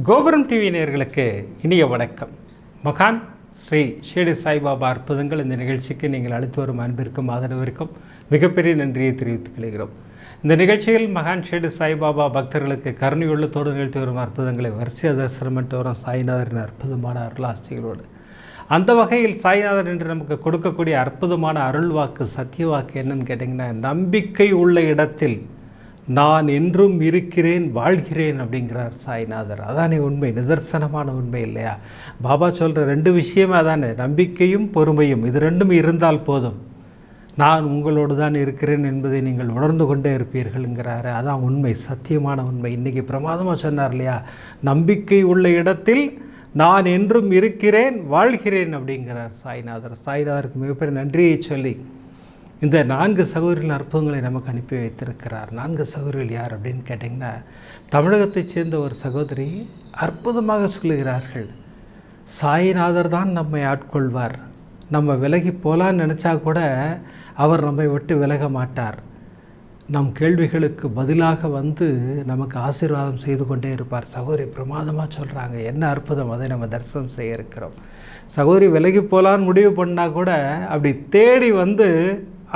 கோபுரம் டிவி நேயர்களுக்கு இனிய வணக்கம். மகான் ஸ்ரீ ஷிரடி சாய்பாபா அற்புதங்கள் இந்த நிகழ்ச்சிக்கு நீங்கள் அளித்து வரும் அன்பிற்கும் ஆதரவிற்கும் மிகப்பெரிய நன்றியை தெரிவித்துக் கொள்கிறோம். இந்த நிகழ்ச்சியில் மகான் ஷிரடி சாய்பாபா பக்தர்களுக்கு கருணையுள்ளத்தோடு நிகழ்த்தி வரும் அற்புதங்களை வரிசை தரிசனமிட்டு வரும் சாய்நாதரின் அற்புதமான அருளாசிகளோடு அந்த வகையில் சாய்நாதர் என்று நமக்கு கொடுக்கக்கூடிய அற்புதமான அருள் வாக்கு சத்திய வாக்கு என்னன்னு கேட்டிங்கன்னா, நம்பிக்கை உள்ள இடத்தில் நான் என்றும் இருக்கிறேன் வாழ்கிறேன் அப்படிங்கிறார் சாய்நாதர். அதானே உண்மை, நிதர்சனமான உண்மை இல்லையா? பாபா சொல்கிற ரெண்டு விஷயமே அதானே, நம்பிக்கையும் பொறுமையும். இது ரெண்டும் இருந்தால் போதும், நான் உங்களோடு தான் இருக்கிறேன் என்பதை நீங்கள் உணர்ந்து கொண்டே இருப்பீர்கள்ங்கிறாரு. அதான் உண்மை, சத்தியமான உண்மை. இன்றைக்கி பிரமாதமாக சொன்னார் இல்லையா, நம்பிக்கை உள்ள இடத்தில் நான் என்றும் இருக்கிறேன் வாழ்கிறேன் அப்படிங்கிறார் சாய்நாதர். சாய்நாதருக்கு மிகப்பெரிய நன்றியை சொல்லி இந்த 4 சகோதரிகள் அற்புதங்களை நமக்கு அனுப்பி வைத்திருக்கிறார். 4 சகோதரிகள் யார் அப்படின்னு கேட்டிங்கன்னா, தமிழகத்தைச் சேர்ந்த ஒரு சகோதரி அற்புதமாக சொல்லுகிறார்கள், சாய்நாதர் தான் நம்மை ஆட்கொள்வார். நம்ம விலகி போகலான்னு நினச்சா கூட அவர் நம்மை விட்டு விலக மாட்டார். நம் கேள்விகளுக்கு பதிலாக வந்து நமக்கு ஆசீர்வாதம் செய்து கொண்டே இருப்பார். சகோதரி பிரமாதமாக சொல்கிறாங்க. என்ன அற்புதம், அதை நம்ம தரிசனம் செய்ய இருக்கிறோம். சகோதரி விலகி போகலான்னு முடிவு பண்ணால் கூட அப்படி தேடி வந்து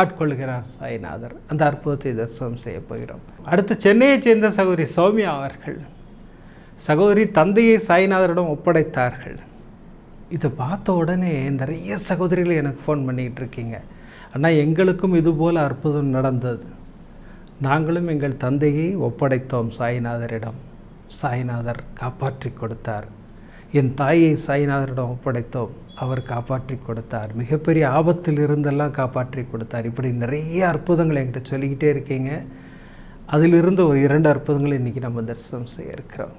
ஆட்கொள்கிறார் சாய்நாதர். அந்த அற்புதத்தை தரிசனம் செய்ய போகிறோம். அடுத்து சென்னையைச் சேர்ந்த சகோதரி சௌமியா அவர்கள், சகோதரி தந்தையை சாய்நாதரிடம் ஒப்படைத்தார்கள். இதை பார்த்த உடனே நிறைய சகோதரிகள் எனக்கு ஃபோன் பண்ணிக்கிட்டு இருக்கீங்க, ஆனால் எங்களுக்கும் இதுபோல் அற்புதம் நடந்தது. நாங்களும் எங்கள் தந்தையை ஒப்படைத்தோம் சாய்நாதரிடம், சாய்நாதர் காப்பாற்றி கொடுத்தார். என் தாயை சாய்நாதரிடம் ஒப்படைத்தோம், அவர் காப்பாற்றி கொடுத்தார். மிகப்பெரிய ஆபத்தில் இருந்தெல்லாம் காப்பாற்றி கொடுத்தார். இப்படி நிறைய அற்புதங்கள் என்கிட்ட சொல்லிக்கிட்டே இருக்கீங்க. அதிலிருந்து ஒரு 2 அற்புதங்களை இன்றைக்கி நம்ம தரிசனம் செய்ய இருக்கிறோம்.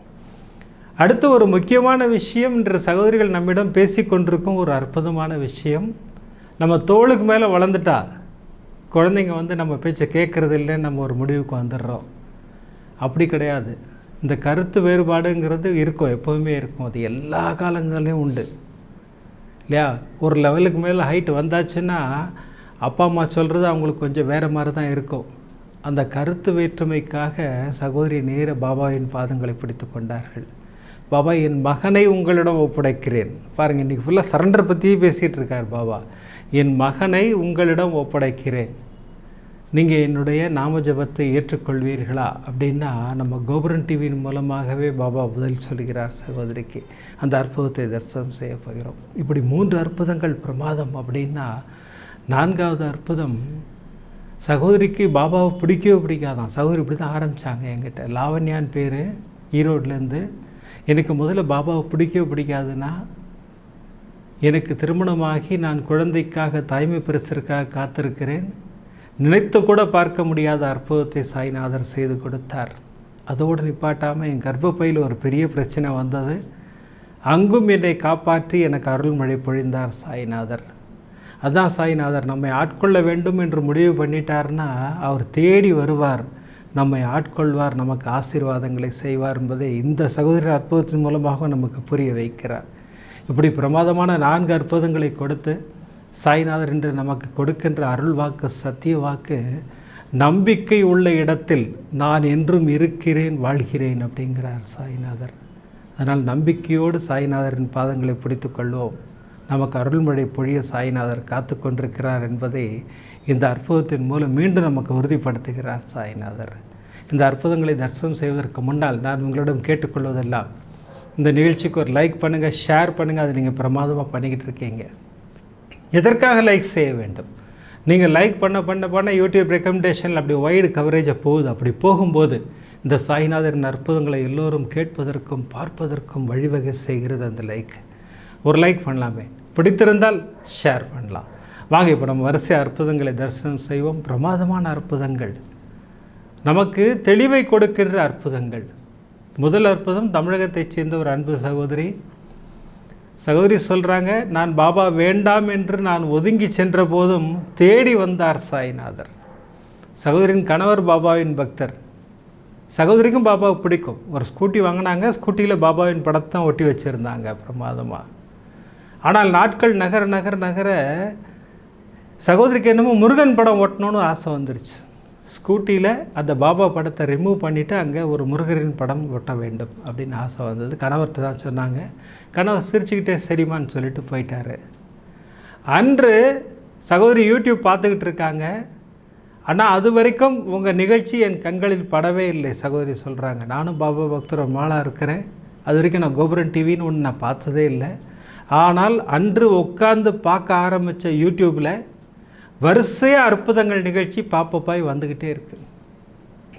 அடுத்து ஒரு முக்கியமான விஷயம், இன்று சகோதரிகள் நம்மிடம் பேசி கொண்டிருக்கும் ஒரு அற்புதமான விஷயம், நம்ம தோளுக்கு மேலே வளர்ந்துட்டா குழந்தைங்க வந்து நம்ம பேச்சை கேட்குறது இல்லைன்னு நம்ம ஒரு முடிவுக்கு வந்துடுறோம். அப்படி கிடையாது. இந்த கருத்து வேறுபாடுங்கிறது இருக்கும், எப்போவுமே இருக்கும். அது எல்லா காலங்களையும் உண்டு இல்லையா? ஒரு லெவலுக்கு மேலே ஹைட் வந்தாச்சுன்னா அப்பா அம்மா சொல்கிறது அவங்களுக்கு கொஞ்சம் வேறு மாதிரி தான் இருக்கும். அந்த கருத்து வேற்றுமைக்காக சகோதரி நேர பாபாவின் பாதங்களை பிடித்து கொண்டார்கள். பாபா, என் மகனை உங்களிடம் ஒப்படைக்கிறேன். பாருங்கள், இன்றைக்கி ஃபுல்லாக சரண்டர் பற்றியே பேசிகிட்டு இருக்கார் பாபா. என் மகனை உங்களிடம் ஒப்படைக்கிறேன், நீங்கள் என்னுடைய நாம ஜபத்தை ஏற்றுக்கொள்வீர்களா அப்படின்னா நம்ம கோபுரம் டிவியின் மூலமாகவே பாபா பதில் சொல்கிறார் சகோதரிக்கு. அந்த அற்புதத்தை தரிசனம் செய்ய போகிறோம். இப்படி 3 அற்புதங்கள் பிரமாதம் அப்படின்னா, 4வது அற்புதம், சகோதரிக்கு பாபாவை பிடிக்கவே பிடிக்காதான். சகோதரி இப்படி தான் ஆரம்பித்தாங்க என்கிட்ட. லாவண்யான் பேர், ஈரோட்லேருந்து. எனக்கு முதல்ல பாபாவை பிடிக்கவே பிடிக்காதுன்னா, எனக்கு திருமணமாகி நான் குழந்தைக்காக தாய்மை பரிசிற்காக காத்திருக்கிறேன், நினைத்து கூட பார்க்க முடியாத அற்புதத்தை சாய்நாதர் செய்து கொடுத்தார். அதோடு நிப்பாட்டாமல் என் கர்ப்பப்பையில் ஒரு பெரிய பிரச்சனை வந்தது. அங்கும் என்னை காப்பாற்றி எனக்கு அருள்மழை பொழிந்தார் சாய்நாதர். அதான் சாய்நாதர் நம்மை ஆட்கொள்ள வேண்டும் என்று முடிவு பண்ணிட்டார்னா அவர் தேடி வருவார், நம்மை ஆட்கொள்வார், நமக்கு ஆசீர்வாதங்களை செய்வார் என்பதை இந்த சகோதரி அற்புதத்தின் மூலமாக நமக்கு புரிய வைக்கிறார். இப்படி பிரமாதமான 4 அற்புதங்களை கொடுத்து சாய்நாதர் என்று நமக்கு கொடுக்கின்ற அருள் வாக்கு சத்திய வாக்கு, நம்பிக்கை உள்ள இடத்தில் நான் என்றும் இருக்கிறேன் வாழ்கிறேன் அப்படிங்கிறார் சாய்நாதர். அதனால் நம்பிக்கையோடு சாய்நாதரின் பாதங்களை பிடித்து கொள்வோம். நமக்கு அருள்மழை பொழிய சாய்நாதர் காத்து கொண்டிருக்கிறார் என்பதை இந்த அற்புதத்தின் மூலம் மீண்டும் நமக்கு உறுதிப்படுத்துகிறார் சாய்நாதர். இந்த அற்புதங்களை தரிசனம் செய்வதற்கு முன்னால் நான் உங்களிடம் கேட்டுக்கொள்வதெல்லாம், இந்த நிகழ்ச்சிக்கு ஒரு லைக் பண்ணுங்கள், ஷேர் பண்ணுங்கள். அதை நீங்கள் பிரமாதமாக பண்ணிக்கிட்டு இருக்கீங்க. எதற்காக லைக் செய்ய வேண்டும்? நீங்கள் லைக் பண்ண யூடியூப் ரெக்கமெண்டேஷனில் அப்படி வைடு கவரேஜை போகுது. அப்படி போகும்போது இந்த சாய்நாதரின் அற்புதங்களை எல்லோரும் கேட்பதற்கும் பார்ப்பதற்கும் வழிவகை செய்கிறது அந்த லைக். ஒரு லைக் பண்ணலாமே, பிடித்திருந்தால் ஷேர் பண்ணலாம். வாங்க இப்போ நம்ம வரிசை அற்புதங்களை தரிசனம் செய்வோம். பிரமாதமான அற்புதங்கள், நமக்கு தெளிவை கொடுக்கின்ற அற்புதங்கள். முதல் அற்புதம், தமிழகத்தைச் சேர்ந்த ஒரு அன்பு சகோதரி சொல்கிறாங்க, நான் பாபா வேண்டாம் என்று நான் ஒதுங்கி சென்ற போதும் தேடி வந்தார் சாய்நாதர். சகோதரின் கணவர் பாபாவின் பக்தர். சகோதரிக்கும் பாபாவை பிடிக்கும். ஒரு ஸ்கூட்டி வாங்கினாங்க, ஸ்கூட்டியில் பாபாவின் படத்தை ஒட்டி வச்சுருந்தாங்க பிரமாதமாக. ஆனால் நாட்கள் நகர சகோதரிக்கு என்னமோ முருகன் படம் ஒட்டணும்னு ஆசை வந்துருச்சு. ஸ்கூட்டியில் அந்த பாபா படத்தை ரிமூவ் பண்ணிவிட்டு அங்கே ஒரு முருகரின் படம் ஒட்ட வேண்டும் அப்படின்னு ஆசை வந்தது. கணவர்கிட்ட தான் சொன்னாங்க. கணவர் சிரிச்சுக்கிட்டே சரிம்மான்னு சொல்லிட்டு போயிட்டார். அன்று சகோதரி யூடியூப் பார்த்துக்கிட்டு இருக்காங்க. ஆனால் அது வரைக்கும் உங்கள் நிகழ்ச்சி என் கண்களில் படவே இல்லை சகோதரி சொல்கிறாங்க. நானும் பாபா பக்தர் மாளாக இருக்கிறேன். அது வரைக்கும் நான் கோபுரம் டிவின்னு ஒன்று நான் பார்த்ததே இல்லை. ஆனால் அன்று உட்காந்து பார்க்க ஆரம்பித்த யூடியூப்பில் வரிசையாக அற்புதங்கள் நிகழ்ச்சி பாப்பப்பாய் வந்துக்கிட்டே இருக்குது.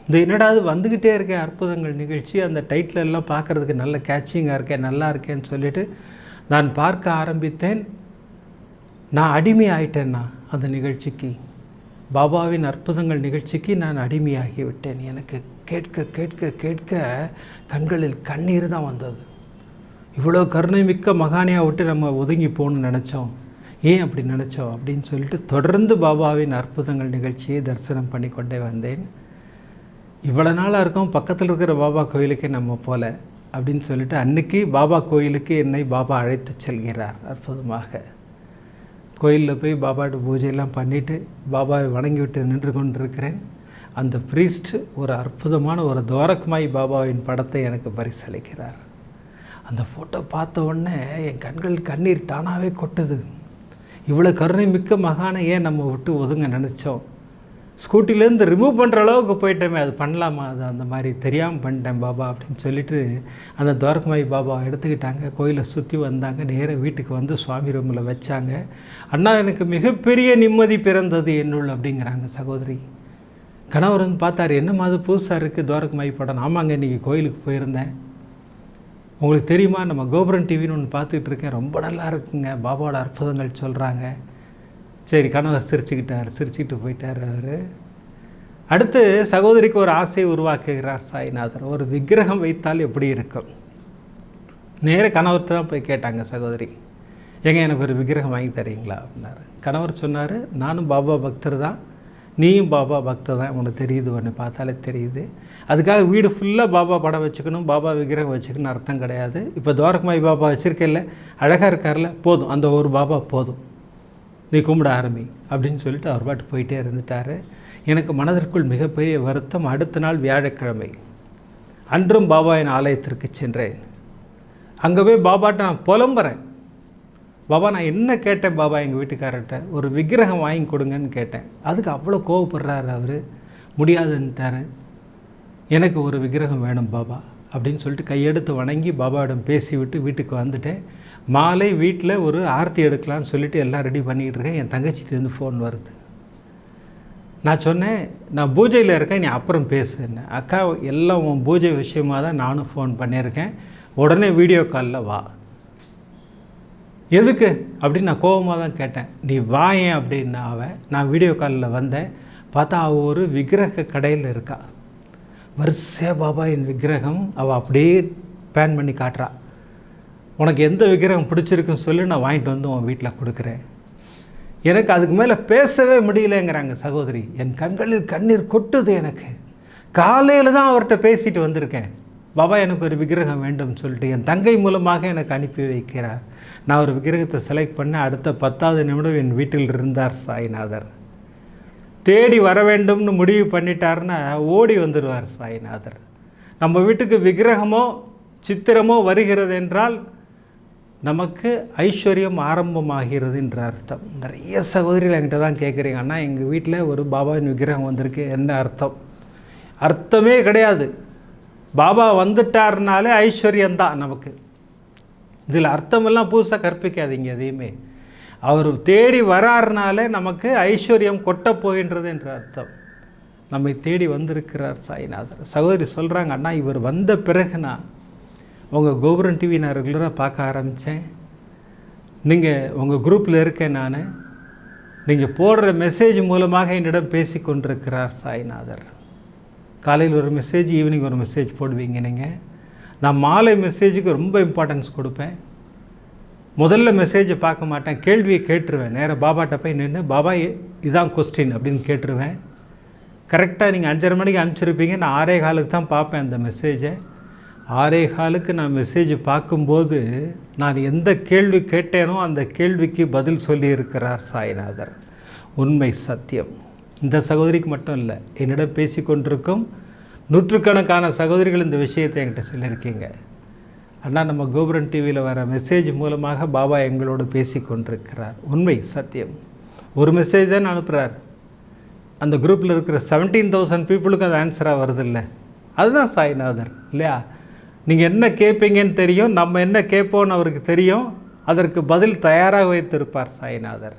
இந்த என்னடாது வந்துக்கிட்டே இருக்கேன் அற்புதங்கள் நிகழ்ச்சி, அந்த டைட்டில் எல்லாம் பார்க்குறதுக்கு நல்ல கேட்சிங்காக இருக்கேன், நல்லா இருக்கேன்னு சொல்லிவிட்டு நான் பார்க்க ஆரம்பித்தேன். நான் அடிமை ஆயிட்டேன்னா அந்த நிகழ்ச்சிக்கு, பாபாவின் அற்புதங்கள் நிகழ்ச்சிக்கு நான் அடிமையாகிவிட்டேன். எனக்கு கேட்க கேட்க கேட்க கண்களில் கண்ணீர் தான் வந்தது. இவ்வளோ கருணை மிக்க மகானியாக விட்டு நம்ம ஒதுங்கி போகணும்னு நினச்சோம், ஏன் அப்படி நினச்சோம் அப்படின்னு சொல்லிட்டு தொடர்ந்து பாபாவின் அற்புதங்கள் நிகழ்ச்சியை தரிசனம் பண்ணி கொண்டே வந்தேன். இவ்வளோ நாளாக இருக்கும் பக்கத்தில் இருக்கிற பாபா கோயிலுக்கே நம்ம போல அப்படின்னு சொல்லிட்டு அன்றைக்கி பாபா கோயிலுக்கு என்னை பாபா அழைத்து செல்கிறார். அற்புதமாக கோயிலில் போய் பாபாட்ட பூஜையெல்லாம் பண்ணிவிட்டு பாபாவை வணங்கிவிட்டு நின்று கொண்டிருக்கிறேன். அந்த ப்ரீஸ்ட் ஒரு அற்புதமான ஒரு துவாரக்மாய் பாபாவின் படத்தை எனக்கு பரிசளிக்கிறார். அந்த ஃபோட்டோ பார்த்த உடனே என் கண்கள் கண்ணீர் தானாகவே கொட்டுது. இவ்வளோ கருணை மிக்க மகானை ஏன் நம்ம விட்டு ஒதுங்க நினச்சோம், ஸ்கூட்டிலேருந்து ரிமூவ் பண்ணுற அளவுக்கு போயிட்டோமே, அது பண்ணலாமா, அது அந்த மாதிரி தெரியாமல் பண்ணிட்டேன் பாபா அப்படின்னு சொல்லிட்டு அந்த துவாரக்மாய் பாபா எடுத்துக்கிட்டாங்க. கோயிலை சுற்றி வந்தாங்க. நேராக வீட்டுக்கு வந்து சுவாமி ரூமில் வச்சாங்க. அண்ணா எனக்கு மிகப்பெரிய நிம்மதி பிறந்தது என்னுள் அப்படிங்கிறாங்க சகோதரி. கணவர் வந்து பார்த்தாரு, என்ன மாதிரி புதுசாக இருக்குது துவாரக்மாய் படம். ஆமாங்க இன்றைக்கி கோயிலுக்கு போயிருந்தேன், உங்களுக்கு தெரியுமா நம்ம கோபுரம் டிவின்னு ஒன்று பார்த்துக்கிட்டு இருக்கேன், ரொம்ப நல்லா இருக்குங்க, பாபாவோட அற்புதங்கள் சொல்கிறாங்க. சரி, கணவர் சிரிச்சுக்கிட்டு போயிட்டார் அவர். அடுத்து சகோதரிக்கு ஒரு ஆசையை உருவாக்குகிறார் சாய்நாதர். ஒரு விக்கிரகம் வைத்தால் எப்படி இருக்கும். நேர கணவர்கிட்ட தான் போய் கேட்டாங்க சகோதரி, ஏங்க எனக்கு ஒரு விக்கிரகம் வாங்கி தரீங்களா அப்படின்னாரு. கணவர் சொன்னார், நானும் பாபா பக்தர் தான், நீயும் பாபா பக்தர் தான், உனக்கு தெரியுது, ஒன்று பார்த்தாலே தெரியுது. அதுக்காக வீடு ஃபுல்லாக பாபா படம் வச்சுக்கணும், பாபா விக்கிரகம் வச்சுக்கணும்னு அர்த்தம் கிடையாது. இப்போ துவாரக்மாய் பாபா வச்சுருக்கல, அழகாக இருக்கார்ல, போதும், அந்த ஒரு பாபா போதும், நீ கும்பிட ஆரம்பி அப்படின்னு சொல்லிட்டு அவர் பாட்டு போயிட்டே இருந்துட்டார். எனக்கு மனதிற்குள் மிகப்பெரிய வருத்தம். அடுத்த நாள் வியாழக்கிழமை அன்றும் பாபாவின் ஆலயத்திற்கு சென்றேன். அங்கே போய் பாபாட்ட நான் புலம்புறேன். பாபா நான் என்ன கேட்டேன் பாபா, எங்கள் வீட்டுக்காரர்கிட்ட ஒரு விக்கிரகம் வாங்கி கொடுங்கன்னு கேட்டேன். அதுக்கு அவ்வளோ கோவப்படுறாரு அவர், முடியாதுன்ட்டார். எனக்கு ஒரு விக்கிரகம் வேணும் பாபா அப்படின்னு சொல்லிட்டு கையெடுத்து வணங்கி பாபாவிடம் பேசிவிட்டு வீட்டுக்கு வந்துட்டேன். மாலை வீட்டில் ஒரு ஆர்த்தி எடுக்கலான்னு சொல்லிட்டு எல்லாம் ரெடி பண்ணிக்கிட்டு இருக்கேன். என் தங்கச்சிட்டேருந்து ஃபோன் வருது. நான் சொன்னேன், நான் பூஜையில் இருக்கேன், நீ அப்புறம் பேசுன்னேன். அக்கா எல்லாம் உன் பூஜை விஷயமாக தான் நானும் ஃபோன் பண்ணியிருக்கேன், உடனே வீடியோ காலில் வா. எதுக்கு அப்படின்னு நான் கோபமாக தான் கேட்டேன். நீ வாயேன் அப்படின்னா நான் வீடியோ காலில் வந்தேன். பார்த்தா அவள் ஒரு விக்கிரக கடையில் இருக்கா. வரிசையாக பாபா என் விக்கிரகம் அவள் அப்படியே பேன் பண்ணி காட்டுறா. உனக்கு எந்த விக்கிரகம் பிடிச்சிருக்குன்னு சொல்லி நான் வாங்கிட்டு வந்து உன் வீட்டில் கொடுக்குறேன். எனக்கு அதுக்கு மேலே பேசவே முடியலைங்கிறாங்க சகோதரி. என் கண்களில் கண்ணீர் கொட்டுது. எனக்கு காலையில் தான் அவர்கிட்ட பேசிட்டு வந்திருக்கேன், பாபா எனக்கு ஒரு விக்கிரகம் வேண்டும் சொல்லிட்டு. என் தங்கை மூலமாக எனக்கு அனுப்பி வைக்கிறார். நான் ஒரு விக்கிரகத்தை செலக்ட் பண்ண அடுத்த 10வது நிமிடம் என் வீட்டில் இருந்தார் சாய்நாதர். தேடி வர வேண்டும்னு முடிவு பண்ணிட்டாருன்னா ஓடி வந்துடுவார் சாய்நாதர். நம்ம வீட்டுக்கு விக்கிரகமோ சித்திரமோ வருகிறது என்றால் நமக்கு ஐஸ்வர்யம் ஆரம்பமாகிறது என்ற அர்த்தம். நிறைய சகோதரிகள் என்கிட்ட தான் கேட்குறீங்க, அண்ணா எங்கள் வீட்டில் ஒரு பாபாவின் விக்கிரகம் வந்திருக்கு, என்ன அர்த்தம்? அர்த்தமே கிடையாது. பாபா வந்துட்டார்னாலே ஐஸ்வர்யந்தான் நமக்கு. இதில் அர்த்தமெல்லாம் புதுசாக கற்பிக்காதீங்க எதையுமே. அவர் தேடி வராருனாலே நமக்கு ஐஸ்வர்யம் கொட்டப் போகின்றது என்ற அர்த்தம். நம்மை தேடி வந்திருக்கிறார் சாய்நாதர். சகோதரி சொல்கிறாங்க, அண்ணா இவர் வந்த பிறகு நான் உங்கள் கோபுரம் டிவி நான் ரெகுலராக பார்க்க ஆரம்பித்தேன். நீங்கள் உங்கள் குரூப்பில் இருக்கேன் நான். நீங்கள் போடுற மெசேஜ் மூலமாக என்னிடம் பேசி கொண்டிருக்கிறார் சாய்நாதர். காலையில் ஒரு மெசேஜ், ஈவினிங் ஒரு மெசேஜ் போடுவீங்க நீங்கள். நான் மாலை மெசேஜுக்கு ரொம்ப இம்பார்ட்டன்ஸ் கொடுப்பேன். முதல்ல மெசேஜை பார்க்க மாட்டேன், கேள்வியை கேட்டுருவேன். நேராக பாபாட்ட போய் நின்று, பாபா இதான் கொஸ்டின் அப்படின்னு கேட்டுருவேன். கரெக்டாக நீங்கள் 5:30 மணிக்கு அனுப்பிச்சிருப்பீங்க, நான் 6:15 தான் பார்ப்பேன் அந்த மெசேஜை. 6:15 நான் மெசேஜ் பார்க்கும்போது நான் எந்த கேள்வி கேட்டேனோ அந்த கேள்விக்கு பதில் சொல்லியிருக்கிறார் சாய்நாதர். உண்மை சத்தியம். இந்த சகோதரிக்கு மட்டும் இல்லை, என்னிடம் பேசி கொண்டிருக்கும் நூற்றுக்கணக்கான சகோதரிகள் இந்த விஷயத்தை என்கிட்ட சொல்லியிருக்கீங்க. அண்ணா, நம்ம கோபுரம் டிவியில் வர மெசேஜ் மூலமாக பாபா எங்களோடு பேசி கொண்டிருக்கிறார். உண்மை, சத்தியம். ஒரு மெசேஜ் தான் அனுப்புகிறார். அந்த குரூப்பில் இருக்கிற 17,000 பீப்புளுக்கு அது ஆன்சராக வருது இல்லை? அதுதான் சாய்நாதர் இல்லையா? நீங்கள் என்ன கேட்பீங்கன்னு தெரியும், நம்ம என்ன கேட்போன்னு அவருக்கு தெரியும். அதற்கு பதில் தயாராக வைத்திருப்பார் சாய்நாதர்.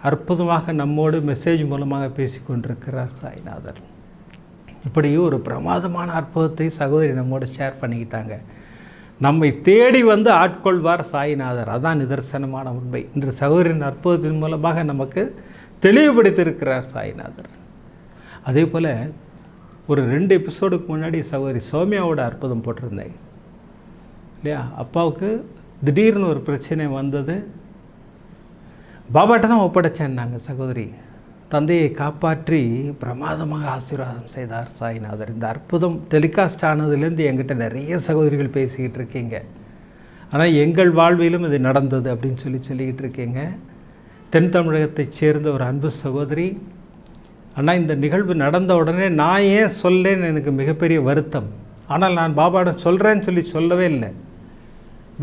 அற்புதமாக நம்மோடு மெசேஜ் மூலமாக பேசி கொண்டிருக்கிறார் சாய்நாதர். இப்படி ஒரு பிரமாதமான அற்புதத்தை சகோதரி நம்மோடு ஷேர் பண்ணிக்கிட்டாங்க. நம்மை தேடி வந்து ஆட்கொள்வார் சாய்நாதர். அதான் நிதர்சனமான உண்மை. இன்று சகோதரின் அற்புதத்தின் மூலமாக நமக்கு தெளிவுபடுத்தியிருக்கிறார் சாய்நாதர். அதே போல் ஒரு 2 எபிசோடுக்கு முன்னாடி சகோதரி சௌமியாவோட அற்புதம் போட்டிருந்தேன் இல்லையா? அப்பாவுக்கு திடீர்னு ஒரு பிரச்சனை வந்தது. பாபாட்ட தான் ஒப்படைச்சேன்னாங்க சகோதரி. தந்தையை காப்பாற்றி பிரமாதமாக ஆசீர்வாதம் செய்தார் சாய்நாதர். இந்த அற்புதம் டெலிகாஸ்ட் ஆனதுலேருந்து என்கிட்ட நிறைய சகோதரிகள் பேசிக்கிட்டு இருக்கீங்க. ஆனால் எங்கள் வாழ்விலும் இது நடந்தது அப்படின்னு சொல்லிக்கிட்டு இருக்கீங்க. தென் தமிழகத்தைச் சேர்ந்த ஒரு அன்பு சகோதரி, ஆனால் இந்த நிகழ்வு நடந்த உடனே நான் ஏன் சொல்லேன்னு எனக்கு மிகப்பெரிய வருத்தம். ஆனால் நான் பாபாவிடம் சொல்கிறேன்னு சொல்லவே இல்லை.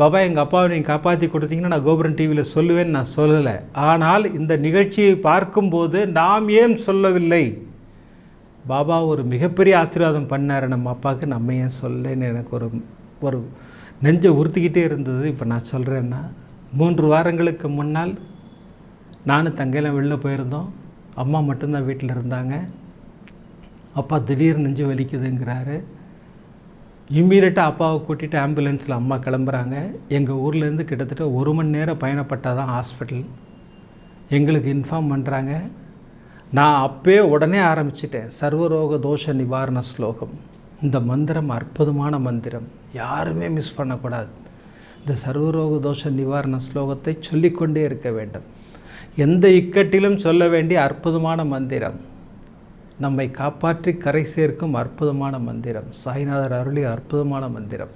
பாபா, எங்கள் அப்பாவை நீங்கள் காப்பாற்றி கொடுத்தீங்கன்னா நான் கோபுரம் டிவியில் சொல்லுவேன்னு நான் சொல்லலை. ஆனால் இந்த நிகழ்ச்சியை பார்க்கும்போது நாம் ஏன் சொல்லவில்லை? பாபா ஒரு மிகப்பெரிய ஆசீர்வாதம் பண்ணார் நம்ம அப்பாவுக்கு, நம்ம ஏன் சொல்லலைன்னு எனக்கு ஒரு நெஞ்சை உறுத்திக்கிட்டே இருந்தது. இப்போ நான் சொல்கிறேன்னா, 3 வாரங்களுக்கு முன்னால் நானும் தங்கையெல்லாம் வெளில போயிருந்தோம். அம்மா மட்டும்தான் வீட்டில் இருந்தாங்க. அப்பா திடீர்னு நெஞ்சு வலிக்குதுங்கிறாரு. இம்மீடியட்டாக அப்பாவை கூட்டிகிட்டு ஆம்புலன்ஸில் அம்மா கிளம்புறாங்க. எங்கள் ஊர்லேருந்து கிட்டத்தட்ட 1 மணி நேரம் பயணப்பட்டால் தான் ஹாஸ்பிட்டல். எங்களுக்கு இன்ஃபார்ம் பண்ணுறாங்க. நான் அப்போயே உடனே ஆரம்பிச்சிட்டேன் சர்வரோக தோஷ நிவாரண ஸ்லோகம். இந்த மந்திரம் அற்புதமான மந்திரம், யாருமே மிஸ் பண்ணக்கூடாது. இந்த சர்வரோக தோஷ நிவாரண ஸ்லோகத்தை சொல்லிக்கொண்டே இருக்க வேண்டும். எந்த இக்கட்டிலும் சொல்ல வேண்டிய அற்புதமான மந்திரம், நம்மை காப்பாற்றி கரை சேர்க்கும் அற்புதமான மந்திரம், சாய்நாதர் அருளிய அற்புதமான மந்திரம்.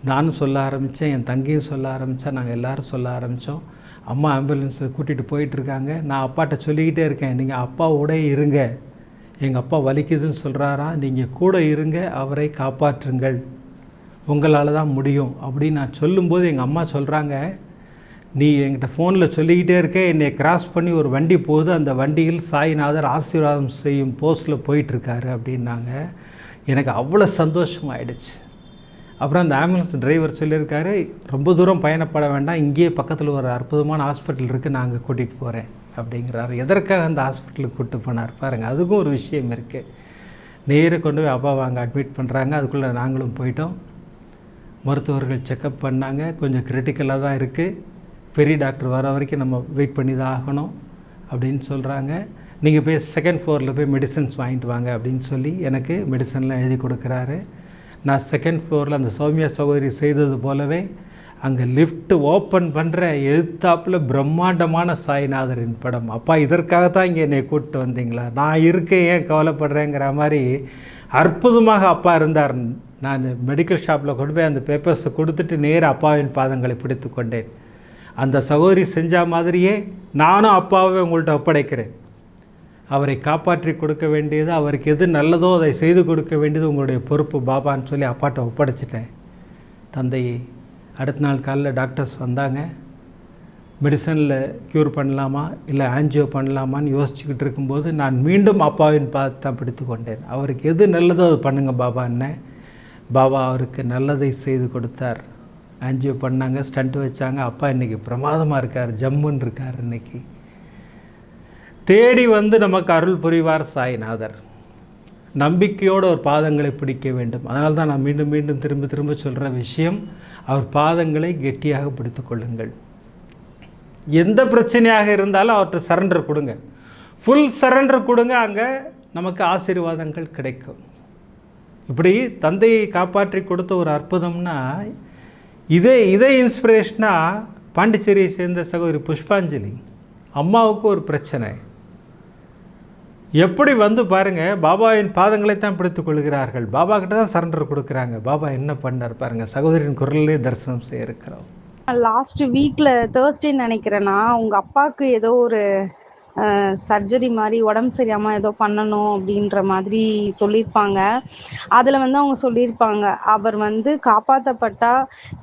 நானும் சொல்ல ஆரம்பித்தேன், என் தங்கையும் சொல்ல ஆரம்பித்தா, நாங்கள் எல்லோரும் சொல்ல ஆரம்பித்தோம். அம்மா ஆம்புலன்ஸில் கூட்டிகிட்டு போயிட்டுருக்காங்க. நான் அப்பாட்ட சொல்லிக்கிட்டே இருக்கேன், நீங்கள் அப்பாவோட இருங்க, எங்கள் அப்பா வலிக்குதுன்னு சொல்கிறாராம், நீங்கள் கூட இருங்க, அவரை காப்பாற்றுங்கள், உங்களால் தான் முடியும் அப்படின்னு நான் சொல்லும்போது எங்கள் அம்மா சொல்கிறாங்க, நீ என்கிட்ட ஃபோனில் சொல்லிக்கிட்டே இருக்க, என்னை கிராஸ் பண்ணி ஒரு வண்டி போகுது, அந்த வண்டியில் சாய்நாதர் ஆசீர்வாதம் செய்யும் போஸ்ட்டில் போயிட்டுருக்காரு அப்படின்னாங்க. எனக்கு அவ்வளோ சந்தோஷமாயிடுச்சு. அப்புறம் அந்த ஆம்புலன்ஸ் டிரைவர் சொல்லியிருக்காரு, ரொம்ப தூரம் பயணப்பட வேண்டாம், இங்கேயே பக்கத்தில் ஒரு அற்புதமான ஹாஸ்பிட்டல் இருக்குது, நான் அங்கே கூட்டிகிட்டு போகிறேன் அப்படிங்கிறாரு. எதற்காக அந்த ஹாஸ்பிட்டலுக்கு கூப்பிட்டு போனார் பாருங்கள், அதுக்கும் ஒரு விஷயம் இருக்குது. நேராக கொண்டு போய் அப்பாவை அங்கே அட்மிட் பண்ணுறாங்க. அதுக்குள்ளே நாங்களும் போயிட்டோம். மருத்துவர்கள் செக்கப் பண்ணாங்க. கொஞ்சம் கிரிட்டிக்கலாக தான் இருக்குது, பெரிய டாக்டர் வர வரைக்கும் நம்ம வெயிட் பண்ணி தான் ஆகணும் அப்படின்னு சொல்கிறாங்க. நீங்கள் போய் 2nd ஃப்ளோரில் போய் மெடிசன்ஸ் வாங்கிட்டு வாங்க அப்படின்னு சொல்லி எனக்கு மெடிசன்லாம் எழுதி கொடுக்குறாரு. நான் 2nd ஃப்ளோரில் அந்த சௌமியா சகோதரி செய்தது போலவே அங்கே லிஃப்ட் ஓப்பன் பண்ணுற எழுத்தாப்பில் பிரம்மாண்டமான சாய்நாதரின் படம். அப்பா, இதற்காகத்தான் இங்கே என்னை கூப்பிட்டு வந்தீங்களா, நான் இருக்கேன், ஏன் கவலைப்படுறேங்கிற மாதிரி அற்புதமாக அப்பா இருந்தார். நான் மெடிக்கல் ஷாப்பில் கொண்டு போய் அந்த பேப்பர்ஸை கொடுத்துட்டு நேராக அப்பாவின் பாதங்களை பிடித்து கொண்டேன். அந்த சகோதரி செஞ்ச மாதிரியே நானும் அப்பாவை உங்கள்கிட்ட ஒப்படைக்கிறேன். அவரை காப்பாற்றி கொடுக்க வேண்டியது, அவருக்கு எது நல்லதோ அதை செய்து கொடுக்க வேண்டியது உங்களுடைய பொறுப்பு பாபான்னு சொல்லி அப்பாட்ட ஒப்படைச்சிட்டேன் தந்தையை. அடுத்த நாள் காலையில் டாக்டர்ஸ் வந்தாங்க. மெடிசனில் க்யூர் பண்ணலாமா இல்லை ஆன்ஜியோ பண்ணலாமான்னு யோசிச்சுக்கிட்டு இருக்கும்போது நான் மீண்டும் அப்பாவின் பாதத்தை பிடித்து கொண்டேன். அவருக்கு எது நல்லதோ அது பண்ணுங்கள் பாபான்னே. பாபா அவருக்கு நல்லதை செய்து கொடுத்தார். ஆன்ஜியோ பண்ணாங்க, ஸ்டண்ட் வச்சாங்க. அப்பா இன்றைக்கி பிரமாதமாக இருக்கார், ஜம்முன்னு இருக்கார். இன்றைக்கி தேடி வந்து நமக்கு அருள் புரிவார் சாய்நாதர். நம்பிக்கையோடு ஒரு பாதங்களை பிடிக்க வேண்டும். அதனால தான் நான் மீண்டும் மீண்டும் திரும்ப சொல்கிற விஷயம், அவர் பாதங்களை கெட்டியாக பிடித்து கொள்ளுங்கள். எந்த பிரச்சனையாக இருந்தாலும் அவர்கிட்ட சரண்டர் கொடுங்க, ஃபுல் சரண்டர் கொடுங்க, அங்கே நமக்கு ஆசீர்வாதங்கள் கிடைக்கும். இப்படி தந்தையை காப்பாற்றி கொடுத்த ஒரு அற்புதம்னா இதே இன்ஸ்பிரேஷனாக பாண்டிச்சேரியை சேர்ந்த சகோதரி புஷ்பாஞ்சலி அம்மாவுக்கு ஒரு பிரச்சனை. எப்படி வந்து பாருங்கள், பாபாவின் பாதங்களை தான் பிடித்து கொள்கிறார்கள், பாபா கிட்ட தான் சரண்டர் கொடுக்குறாங்க. பாபா என்ன பண்ணார் பாருங்கள், சகோதரின் குரலிலே தரிசனம் செய்ய இருக்கிறோம். லாஸ்ட் வீக்கில் தேர்ஸ்டே நினைக்கிறேன்னா, உங்கள் அப்பாவுக்கு ஏதோ ஒரு சர்ஜரி மாதிரி உடம்பு சரியாமல் ஏதோ பண்ணணும் அப்படின்ற மாதிரி சொல்லியிருப்பாங்க. அதில் வந்து அவங்க சொல்லியிருப்பாங்க, அவர் வந்து காப்பாற்றப்பட்டா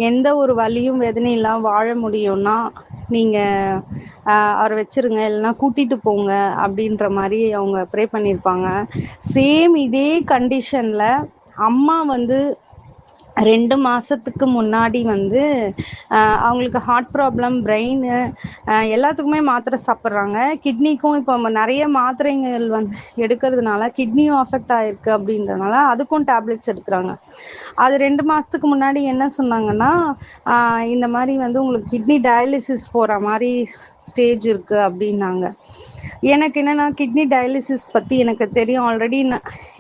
எந்த ஒரு வலியும் வேதனையும் இல்லாமல் வாழ முடியும்னா நீங்கள் அவரை வச்சிருங்க, இல்லைன்னா கூட்டிகிட்டு போங்க அப்படின்ற மாதிரி அவங்க ப்ரே பண்ணியிருப்பாங்க. சேம் இதே கண்டிஷனில் அம்மா வந்து 2 மாதத்துக்கு முன்னாடி வந்து அவங்களுக்கு ஹார்ட் ப்ராப்ளம், பிரெயின் எல்லாத்துக்குமே மாத்திரை சாப்பிட்றாங்க. கிட்னிக்கும் இப்போ நிறைய மாத்திரைகள் வந்து எடுக்கிறதுனால கிட்னியும் அஃபெக்ட் ஆகிருக்கு. அப்படின்றதுனால அதுக்கும் டேப்லெட்ஸ் எடுக்கிறாங்க. அது 2 மாதத்துக்கு முன்னாடி என்ன சொன்னாங்கன்னா, இந்த மாதிரி வந்து உங்களுக்கு கிட்னி டயாலிசிஸ் போகிற மாதிரி ஸ்டேஜ் இருக்குது அப்படின்னாங்க. எனக்கு என்னென்னா, கிட்னி டயாலிசிஸ் பற்றி எனக்கு தெரியும். ஆல்ரெடி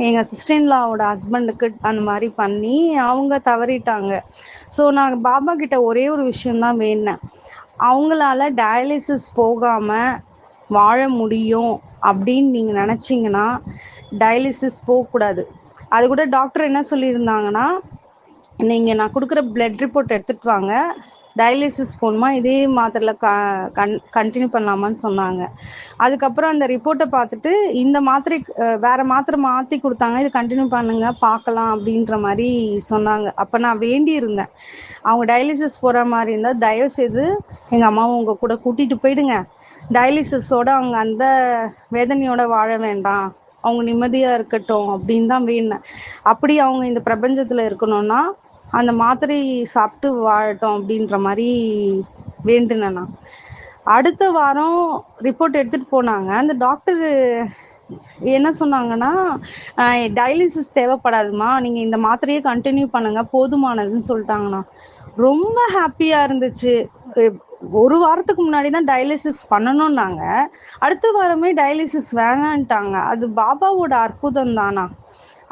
எங்கள் சிஸ்டர்-இன்-லாவோட ஹஸ்பண்டுக்கு அந்த மாதிரி பண்ணி அவங்க தவறிட்டாங்க. ஸோ நான் பாபா கிட்ட ஒரே ஒரு விஷயந்தான் வேண்டினேன், அவங்களால டயாலிசிஸ் போகாமல் வாழ முடியும் அப்படின்னு நீங்கள் நினச்சிங்கன்னா டயாலிசிஸ் போகக்கூடாது. அது கூட டாக்டர் என்ன சொல்லியிருந்தாங்கன்னா, நீங்கள் நான் கொடுக்குற பிளட் ரிப்போர்ட் எடுத்துகிட்டு வாங்க, டயாலிசிஸ் போகணுமா இதே மாத்திரையில் கண்டினியூ பண்ணலாமான்னு சொன்னாங்க. அதுக்கப்புறம் அந்த ரிப்போர்ட்டை பார்த்துட்டு இந்த மாத்திரை வேறு மாத்திரை மாற்றி கொடுத்தாங்க, இது கண்டினியூ பண்ணுங்க பார்க்கலாம் அப்படின்ற மாதிரி சொன்னாங்க. அப்போ நான் வேண்டியிருந்தேன், அவங்க டயாலிசிஸ் போகிற மாதிரி இருந்தால் தயவுசெய்து எங்கள் அம்மாவை உங்கள் கூட கூட்டிகிட்டு போயிடுங்க, டயாலிசிஸோடு அவங்க அந்த வேதனையோடு வாழ வேண்டாம், அவங்க நிம்மதியாக இருக்கட்டும் அப்படின்னு தான் வேண்டினேன். அப்படி அவங்க இந்த பிரபஞ்சத்தில் இருக்கணும்னா அந்த மாத்திரை சாப்பிட்டு வாழட்டும் அப்படின்ற மாதிரி வேண்டுனேன் நான். அடுத்த வாரம் ரிப்போர்ட் எடுத்துகிட்டு போனாங்க. அந்த டாக்டர் என்ன சொன்னாங்கன்னா, டயாலிசிஸ் தேவைப்படாதுமா, நீங்கள் இந்த மாத்திரையை கண்டினியூ பண்ணுங்கள், போதுமானதுன்னு சொல்லிட்டாங்கண்ணா. ரொம்ப ஹாப்பியாக இருந்துச்சு. ஒரு வாரத்துக்கு முன்னாடி தான் டயாலிசிஸ் பண்ணணும்னாங்க, அடுத்த வாரமே டயாலிசிஸ் வேணான்ட்டாங்க. அது பாபாவோட அற்புதம் தானா,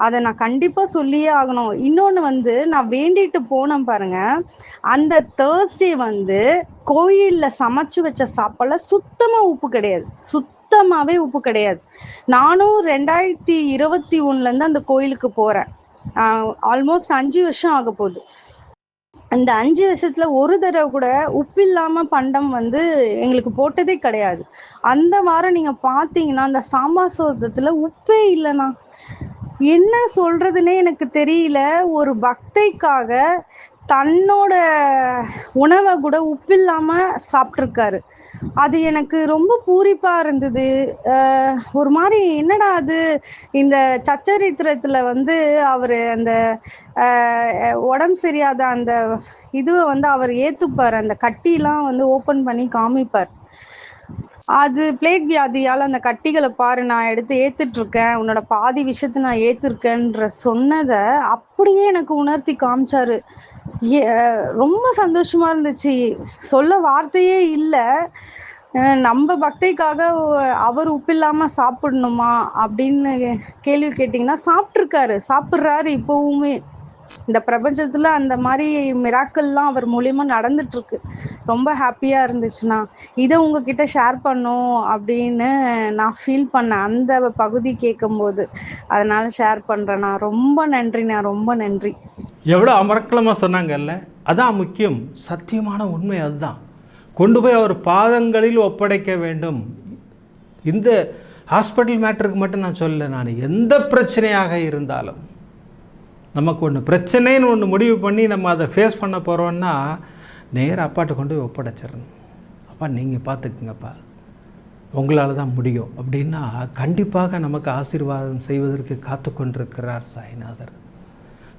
அதை நான் கண்டிப்பாக சொல்லியே ஆகணும். இன்னொன்று வந்து நான் வேண்டிட்டு போனேன் பாருங்க, அந்த தேர்ஸ்டே வந்து கோயிலில் சமைச்சு வச்ச சாப்பாடில் சுத்தமாக உப்பு கிடையாது, சுத்தமாகவே உப்பு கிடையாது. நானும் 2021 அந்த கோயிலுக்கு போகிறேன். ஆல்மோஸ்ட் 5 வருஷம் ஆக போகுது. அந்த 5 வருஷத்துல ஒரு தடவை கூட உப்பு இல்லாம பண்டம் வந்து எங்களுக்கு போட்டதே கிடையாது. அந்த வாரம் நீங்க பார்த்தீங்கன்னா அந்த சாம்பார் சாதத்துல உப்பே இல்லைண்ணா. என்ன சொல்றதுன்னே எனக்கு தெரியல. ஒரு பக்தைக்காக தன்னோட உணவை கூட உப்பில்லாம சாப்பிட்ருக்காரு. அது எனக்கு ரொம்ப பூரிப்பா இருந்தது. ஒரு மாதிரி என்னடா அது, இந்த சச்சரித்திரத்துல வந்து அவர் அந்த உடம்பு சரியாத அந்த இதுவை வந்து அவர் ஏற்றுப்பார், அந்த கட்டிலாம் வந்து ஓப்பன் பண்ணி காமிப்பார். அது பிளேக் வியாதியால் அந்த கட்டிகளை பாரு, நான் எடுத்து ஏற்றுட்ருக்கேன், உன்னோட பாதி விஷயத்தை நான் ஏற்றிருக்கேன்ற சொன்னதை அப்படியே எனக்கு உணர்த்தி காமிச்சாரு. ரொம்ப சந்தோஷமாக இருந்துச்சு, சொல்ல வார்த்தையே இல்லை. நம்ம பக்திக்காக அவர் உப்பு இல்லாமல் சாப்பிடணுமா அப்படின்னு கேள்வி கேட்டிங்கன்னா, சாப்பிட்றாரு இப்போவுமே. இந்த பிரபஞ்சத்தில் அந்த மாதிரி மிராக்கள்லாம் அவர் மூலியமா நடந்துட்டுருக்கு. ரொம்ப ஹாப்பியாக இருந்துச்சுண்ணா. இதை உங்ககிட்ட ஷேர் பண்ணும் அப்படின்னு நான் ஃபீல் பண்ணேன் அந்த பகுதி கேட்கும்போது. அதனால் ஷேர் பண்ணுறேண்ணா. ரொம்ப நன்றிண்ணா, ரொம்ப நன்றி. எவ்வளோ அமரக்கலமாக சொன்னாங்கல்ல, அதான் முக்கியம். சத்தியமான உண்மை அதுதான். கொண்டு போய் அவர் பாதங்களில் ஒப்படைக்க வேண்டும். இந்த ஹாஸ்பிட்டல் மேட்டருக்கு மட்டும் நான் சொல்லலை, நான் எந்த பிரச்சனையாக இருந்தாலும் நமக்கு ஒன்று பிரச்சனைன்னு ஒன்று முடிவு பண்ணி நம்ம அதை ஃபேஸ் பண்ண போகிறோன்னா நேராக அப்பாட்ட கொண்டு போய் ஒப்படைச்சிடணும். அப்பா நீங்கள் பார்த்துக்குங்கப்பா, உங்களால் தான் முடியும் அப்படின்னா கண்டிப்பாக நமக்கு ஆசீர்வாதம் செய்வதற்கு காத்து கொண்டிருக்கிறார் சாய்நாதர்.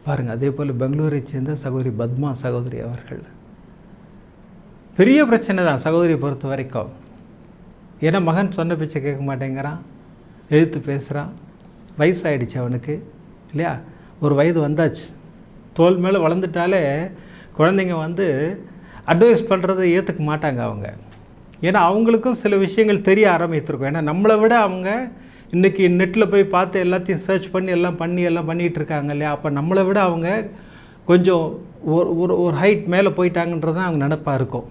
பாருங்கள், அதே போல் பெங்களூரை சேர்ந்த சகோதரி பத்மா சகோதரி அவர்கள் பெரிய பிரச்சனை தான் சகோதரியை பொறுத்த வரைக்கும். ஏன்னா மகன் சொன்ன பேச்சை கேட்க மாட்டேங்கிறான், எதிர்த்து பேசுகிறான், வயசாகிடுச்சு அவனுக்கு இல்லையா, ஒரு வயது வந்தாச்சு, தோல் மேலே வளர்ந்துட்டாலே குழந்தைங்க வந்து அட்வைஸ் பண்ணுறதை ஏற்றுக்க மாட்டாங்க அவங்க. ஏன்னா அவங்களுக்கும் சில விஷயங்கள் தெரிய ஆரம்பித்திருக்கும். ஏன்னா நம்மளை விட அவங்க இன்றைக்கி நெட்டில் போய் பார்த்து எல்லாத்தையும் சர்ச் பண்ணி எல்லாம் பண்ணிகிட்டு இருக்காங்க இல்லையா. அப்போ நம்மளை விட அவங்க கொஞ்சம் ஒரு ஹைட் மேலே போயிட்டாங்கன்றது தான் அவங்க நினப்பாக இருக்கும்.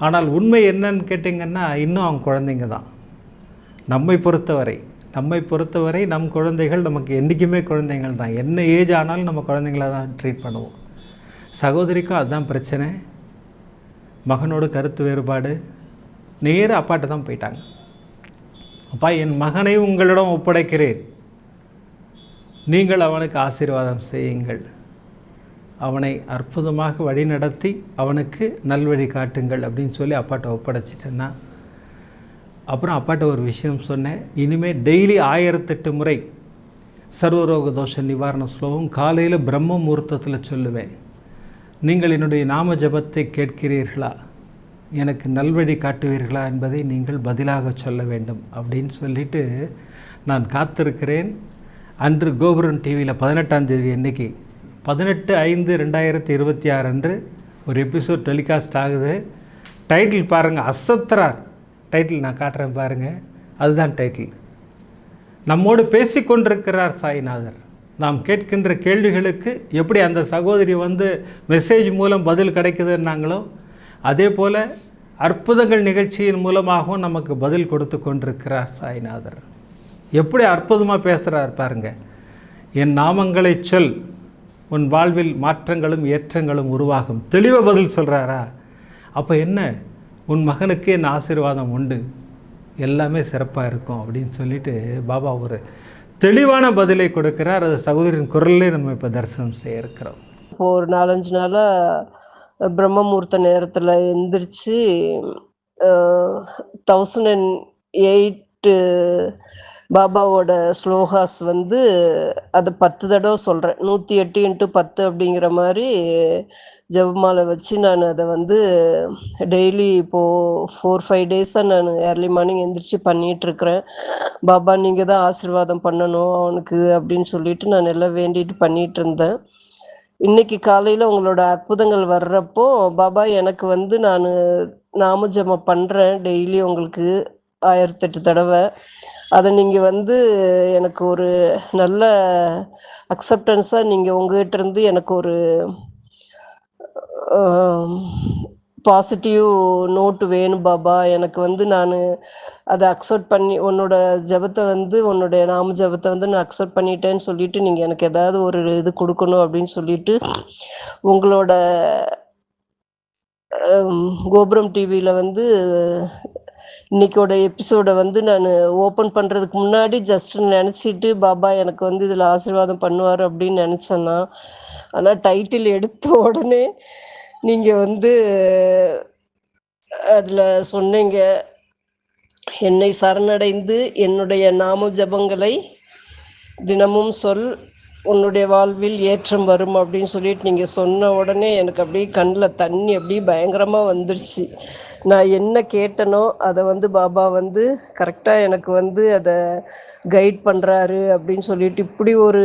ஆனால் உண்மை என்னன்னு கேட்டிங்கன்னா, இன்னும் அவங்க குழந்தைங்க தான். நம்மை பொறுத்தவரை நம் குழந்தைகள் நமக்கு என்றைக்குமே குழந்தைகள் தான். என்ன ஏஜ் ஆனாலும் நம்ம குழந்தைங்களாக தான் ட்ரீட் பண்ணுவோம். சகோதரிக்கும் அதுதான் பிரச்சனை. மகனோட கருத்து வேறுபாடு, நேராக அப்பாட்ட தான் போயிட்டாங்க. அப்பா, என் மகனை உங்களிடம் ஒப்படைக்கிறேன், நீங்கள் அவனுக்கு ஆசீர்வாதம் செய்யுங்கள், அவனை அற்புதமாக வழிநடத்தி அவனுக்கு நல்வழி காட்டுங்கள் அப்படின்னு சொல்லி அப்பாட்ட ஒப்படைச்சிட்டேன்னா, அப்புறம் அப்பாட்ட ஒரு விஷயம் சொன்னேன். இனிமேல் டெய்லி 1008 முறை சர்வரோக தோஷ நிவாரண ஸ்லோகம் காலையில் பிரம்ம முகூர்த்தத்தில் சொல்லுவேன். நீங்கள் என்னுடைய நாம ஜபத்தை கேட்கிறீர்களா, எனக்கு நல்வழி காட்டுவீர்களா என்பதை நீங்கள் பதிலாக சொல்ல வேண்டும் அப்படின்னு சொல்லிவிட்டு நான் காத்திருக்கிறேன். அன்று கோபுரம் டிவியில் 18ஆம் தேதி அன்றைக்கி 18/5/2026 அன்று ஒரு எபிசோட் டெலிகாஸ்ட் ஆகுது. டைட்டில் பாருங்கள், அசத்துறார். டைட்டில் நான் காட்டுறேன் பாருங்கள், அதுதான் டைட்டில். நம்மோடு பேசி கொண்டிருக்கிறார் சாய்நாதர். நாம் கேட்கின்ற கேள்விகளுக்கு எப்படி அந்த சகோதரி மெசேஜ் மூலம் பதில் கிடைக்குதுன்னாங்களோ, அதே போல் அற்புதங்கள் நிகழ்ச்சியின் மூலமாகவும் நமக்கு பதில் கொடுத்து கொண்டிருக்கிறார் சாய்நாதர். எப்படி அற்புதமாக பேசுகிறார் பாருங்கள். என் நாமங்களை சொல், உன் வாழ்வில் மாற்றங்களும் ஏற்றங்களும் உருவாகும். தெளிவாக பதில் சொல்கிறாரா? அப்போ என்ன, உன் மகனுக்கு என் ஆசீர்வாதம் உண்டு, எல்லாமே சிறப்பாக இருக்கும் அப்படின்னு சொல்லிட்டு பாபா ஒரு தெளிவான பதிலை கொடுக்கிறார். அது சகோதரின் குரல்லே நம்ம இப்போ தரிசனம் செய்ய இருக்கிறோம். இப்போது ஒரு 4-5 நாளாக பிரம்ம முகூர்த்த நேரத்தில் எந்திரிச்சு 1008 பாபாவோட ஸ்லோகாஸ் அதை 10 தடவை சொல்கிறேன். 108 × 10 அப்படிங்கிற மாதிரி ஜெபமாலை வச்சு நான் அதை டெய்லி இப்போது 4-5 டேஸாக நான் ஏர்லி மார்னிங் எந்திரிச்சு பண்ணிகிட்ருக்கிறேன். பாபா நீங்கள் தான் ஆசீர்வாதம் பண்ணணும் அவனுக்கு அப்படின்னு சொல்லிட்டு நான் எல்லாம் வேண்டிட்டு பண்ணிகிட்டு இருந்தேன். இன்னைக்கு காலையில் உங்களோட அற்புதங்கள் வர்றப்போ, பாபா எனக்கு நான் நாமஜபம் பண்ணுறேன் டெய்லி உங்களுக்கு 1008 தடவை. அதை நீங்கள் எனக்கு ஒரு நல்ல அக்செப்டன்ஸாக நீங்கள் உங்ககிட்ட இருந்து எனக்கு ஒரு பாசிட்டிவ் நோட்டு வேணும் பாபா. எனக்கு நான் அதை அக்செப்ட் பண்ணி உன்னோட ஜபத்தை உன்னுடைய நாம ஜபத்தை நான் அக்செப்ட் பண்ணிட்டேன்னு சொல்லிட்டு நீங்கள் எனக்கு ஏதாவது ஒரு இது கொடுக்கணும் அப்படின்னு சொல்லிட்டு உங்களோட கோபுரம் டிவியில் இன்னைக்கோட எபிசோடை நான் ஓப்பன் பண்ணுறதுக்கு முன்னாடி ஜஸ்ட் நினச்சிட்டு பாபா எனக்கு இதில் ஆசீர்வாதம் பண்ணுவார் அப்படின்னு நினச்சேன்னா, ஆனால் டைட்டில் எடுத்த உடனே நீங்கள் அதில் சொன்னீங்க, என்னை சரணடைந்து என்னுடைய நாம ஜபங்களை தினமும் சொல், உன்னுடைய வாழ்வில் ஏற்றம் வரும் அப்படின்னு சொல்லிட்டு நீங்கள் சொன்ன உடனே எனக்கு அப்படியே கண்ணில் தண்ணி அப்படியே பயங்கரமாக வந்துருச்சு. நான் என்ன கேட்டனோ அதை பாபா கரெக்டாக எனக்கு அதை கைட் பண்ணுறாரு அப்படின்னு சொல்லிட்டு இப்படி ஒரு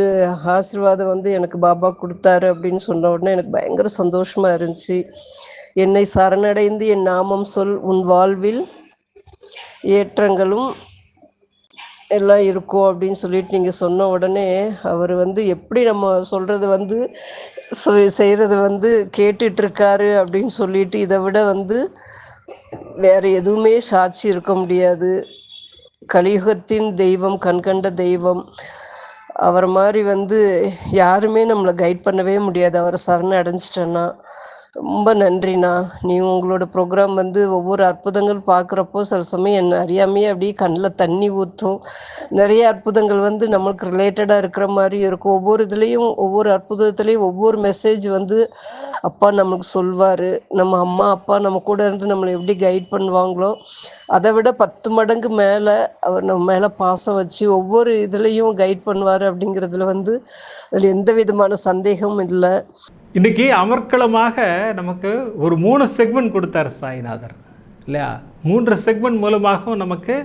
ஆசீர்வாதம் எனக்கு பாபா கொடுத்தாரு அப்படின்னு சொன்ன உடனே எனக்கு பயங்கர சந்தோஷமாக இருந்துச்சு. என்னை சரணடைந்து என் நாமம் சொல், உன் வாழ்வில் ஏற்றங்களும் எல்லாம் இருக்கும் அப்படின்னு சொல்லிட்டு நீங்கள் சொன்ன உடனே அவர் எப்படி நம்ம சொல்கிறது செய்கிறது கேட்டுட்ருக்காரு அப்படின்னு சொல்லிட்டு இதை விட வேறு எதுவுமே சாட்சி இருக்க முடியாது. கலியுகத்தின் தெய்வம், கண்கண்ட தெய்வம், அவர் மாதிரி யாருமே நம்மளை கைட் பண்ணவே முடியாது. அவரை சரணை அடைஞ்சிட்டேன்னா. ரொம்ப நன்றிண்ணா. நீ உங்களோட ப்ரோக்ராம் ஒவ்வொரு அற்புதங்கள் பார்க்குறப்போ சில சமயம் என்னை அறியாமையே அப்படியே கண்ணில் தண்ணி ஊற்றும். நிறைய அற்புதங்கள் நம்மளுக்கு ரிலேட்டடாக இருக்கிற மாதிரி இருக்கும். ஒவ்வொரு இதுலேயும் ஒவ்வொரு அற்புதத்துலேயும் ஒவ்வொரு மெசேஜ் அப்பா நம்மளுக்கு சொல்வார். நம்ம அம்மா அப்பா நம்ம கூட இருந்து நம்மளை எப்படி கைட் பண்ணுவாங்களோ அதை விட 10 மடங்கு மேலே அவர் நம்ம மேலே பாசம் வச்சு ஒவ்வொரு இதுலேயும் கைட் பண்ணுவார் அப்படிங்கிறதுல அதில் எந்த விதமான சந்தேகமும் இல்லை. இன்றைக்கி அமர்க்களமாக நமக்கு ஒரு 3 செக்மெண்ட் கொடுத்தார் சாய்நாதர் இல்லையா? 3 செக்மெண்ட் மூலமாகவும் நமக்கு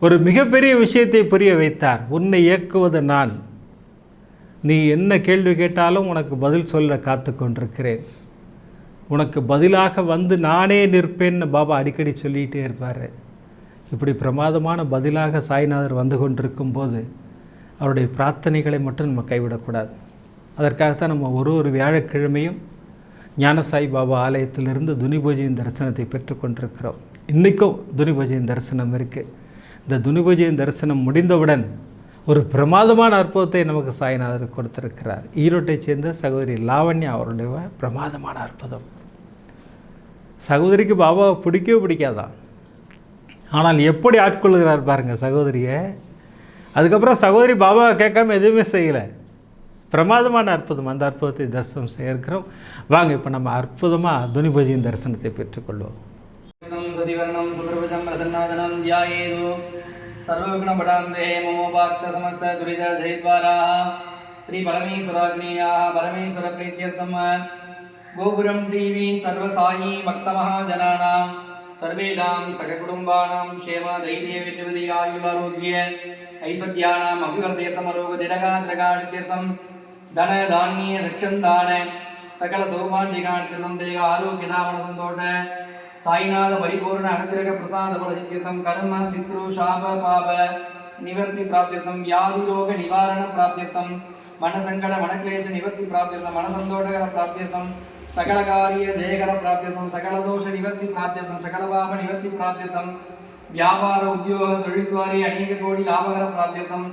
ஒரு மிகப்பெரிய விஷயத்தை புரிய வைத்தார். உன்னை இயக்குவது நான், நீ என்ன கேள்வி கேட்டாலும் உனக்கு பதில் சொல்ல காத்து கொண்டிருக்கிறேன், உனக்கு பதிலாக நானே நிற்பேன்னு பாபா அடிக்கடி சொல்லிகிட்டே இருப்பார். இப்படி பிரமாதமான பதிலாக சாய்நாதர் வந்து கொண்டிருக்கும்போது அவருடைய பிரார்த்தனைகளை மட்டும் நம்ம கைவிடக்கூடாது. அதற்காகத்தான் நம்ம ஒரு வியாழக்கிழமையும் ஞானசாய் பாபா ஆலயத்திலிருந்து துனி பூஜையின் தரிசனத்தை பெற்றுக்கொண்டிருக்கிறோம். இன்றைக்கும் துனி பூஜையின் தரிசனம் இருக்குது. இந்த துனி பூஜையின் தரிசனம் முடிந்தவுடன் ஒரு பிரமாதமான அற்புதத்தை நமக்கு சாய்நாதர் கொடுத்திருக்கிறார். ஈரோட்டை சேர்ந்த சகோதரி லாவண்யா அவருடைய பிரமாதமான அற்புதம். சகோதரிக்கு பாபாவை பிடிக்கவே பிடிக்காதான். ஆனால் எப்படி ஆட்கொள்கிறார் பாருங்கள் சகோதரியை. அதுக்கப்புறம் சகோதரி பாபாவை கேட்காம எதுவுமே செய்யலை. பிரமாதமான அற்புதம். அந்த அற்புதத்தை தரிசனம் செய்ய இருக்கிறோம். வாங்க இப்போ நம்ம அற்புதமாக துனிபூஜையின் தரிசனத்தை பெற்றுக்கொள்வோம். சதிவர்ணம் சுதர்பஜம் பிரசன்னாதனம் தியாயேது சர்வவிக்னபடாந்தே மமோபாக்த சமஸ்த துரித ஜெயத்வாராः ஸ்ரீ பரமேஸ்வராக்னேயாः பரமேஸ்வர பிரீத்யர்த்தம் கோபுரம் டிவி சர்வசாயி பக்தமஹாஜனானாம் சர்வேஷாம் சககுடும்பானாம் க்ஷேம தைரிய வித்யவதி ஆயுராரோக்கிய ஐஸ்வர்யானாம் அபிவர்தேர்த்தமரோக திடகாத்ரகாணித்யர்த்தம் தன தானிய சக்ஷந்தான சகல சௌபாண்டிகாணித்யர்த்தம் தேக ஆரோக்கியதாமன சந்தோஷ சாய்நாத பரிபூர்ண அனுகிரக பிரசாத பலசித்யர்த்தம் கர்ம பித்ரு சாப பாப நிவர்த்தி பிராப்தியர்த்தம் வியாதி ரோக நிவாரண பிராப்தியர்த்தம் மனசங்கட மனக்லேஷ நிவர்த்தி பிராப்தியர்த்தம் மனசந்தோஷகர பிராப்தியர்த்தம் சகல காரிய ஜெயகர பிராப்தியர்த்தம் சகல தோஷ நிவர்த்தி பிராப்தியர்த்தம் சகல பாப நிவர்த்தி பிராப்தியர்த்தம் வியாபார உத்தியோக தொழில்துவாரி அநேக கோடி லாபகர பிராப்தியர்த்தம்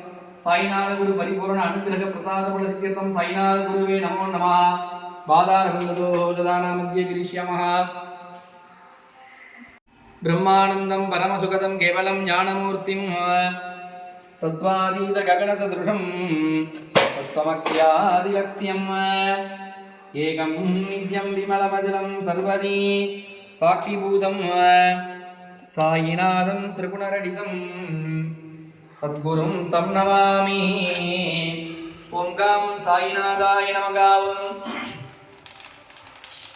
சாய்நாத குரு பரிபூர்ண அனுகிரக பிரசாத பலசித்யர்த்தம் சாய்நாத குருவே நமோ நமः பாதாரபந்ததோ சதானா மத்திய கிரீஷ்யமः ब्रह्मानन्दं परमसुखदं केवलं ज्ञानमूर्तिं तत्त्वातीत गगनसदृशं तत्त्वमख्यादिलक्ष्यम् एकं नित्यं विमलमजलं सर्वदी साक्षिभूतं सायिनाथं त्रिगुणरडितं सद्गुरुं तं नमामि ॐ गां सायिनाथाय नमः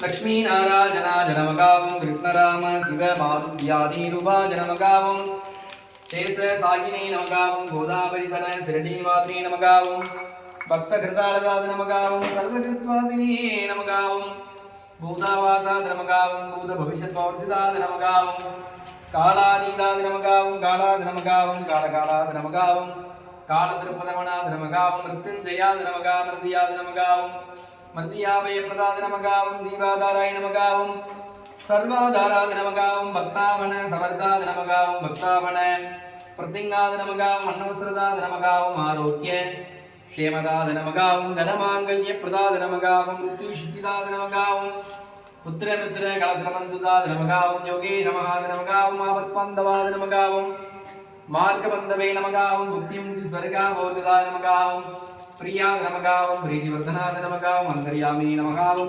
लक्ष्मीनारायणाजनमगावं कृष्णराम शिव मारुद्यादिरूपाजनमगावं क्षेत्र सागिनी नमगावं गोदावरीतट शिरडीवासिनी नमगावं भक्तकृतालदानमगावं सर्वकृत्वासिनी नमगावं भूतावासादनमगावं भूतभविष्यत्वर्जितादनमगावं कालातीतादनमगावं कालादनमगावं कालकालादनमगावं कालतिरुपदमनादनमगावं मृत्युञ्जयादनमगावं मृत्यादनमगावं मर्दियावय प्रदादनमगावं जीवाधारायणमगावं सर्वाधारादनमगावं भक्तावण समर्थादनमगावं भक्तावण प्रतिज्ञादनमगावं अन्नवस्त्रदादनमगावं आरोग्य क्षेमदादनमगावं धनमाङ्गल्यप्रदादनमगावं मृत्युशुद्धिदादनमगावं पुत्रमित्र कलत्रबन्धुदादनमगावं योगेशमहादनमगावं आपत्पन्दवादनमगावं मार्गबन्धवे नमगावं मुक्तिमुक्तिस्वर्गावोर्गदादनमगावं प्रियादनमगावं प्रीतिवर्धनादनमगावं अन्तर्यामिनी नमगावं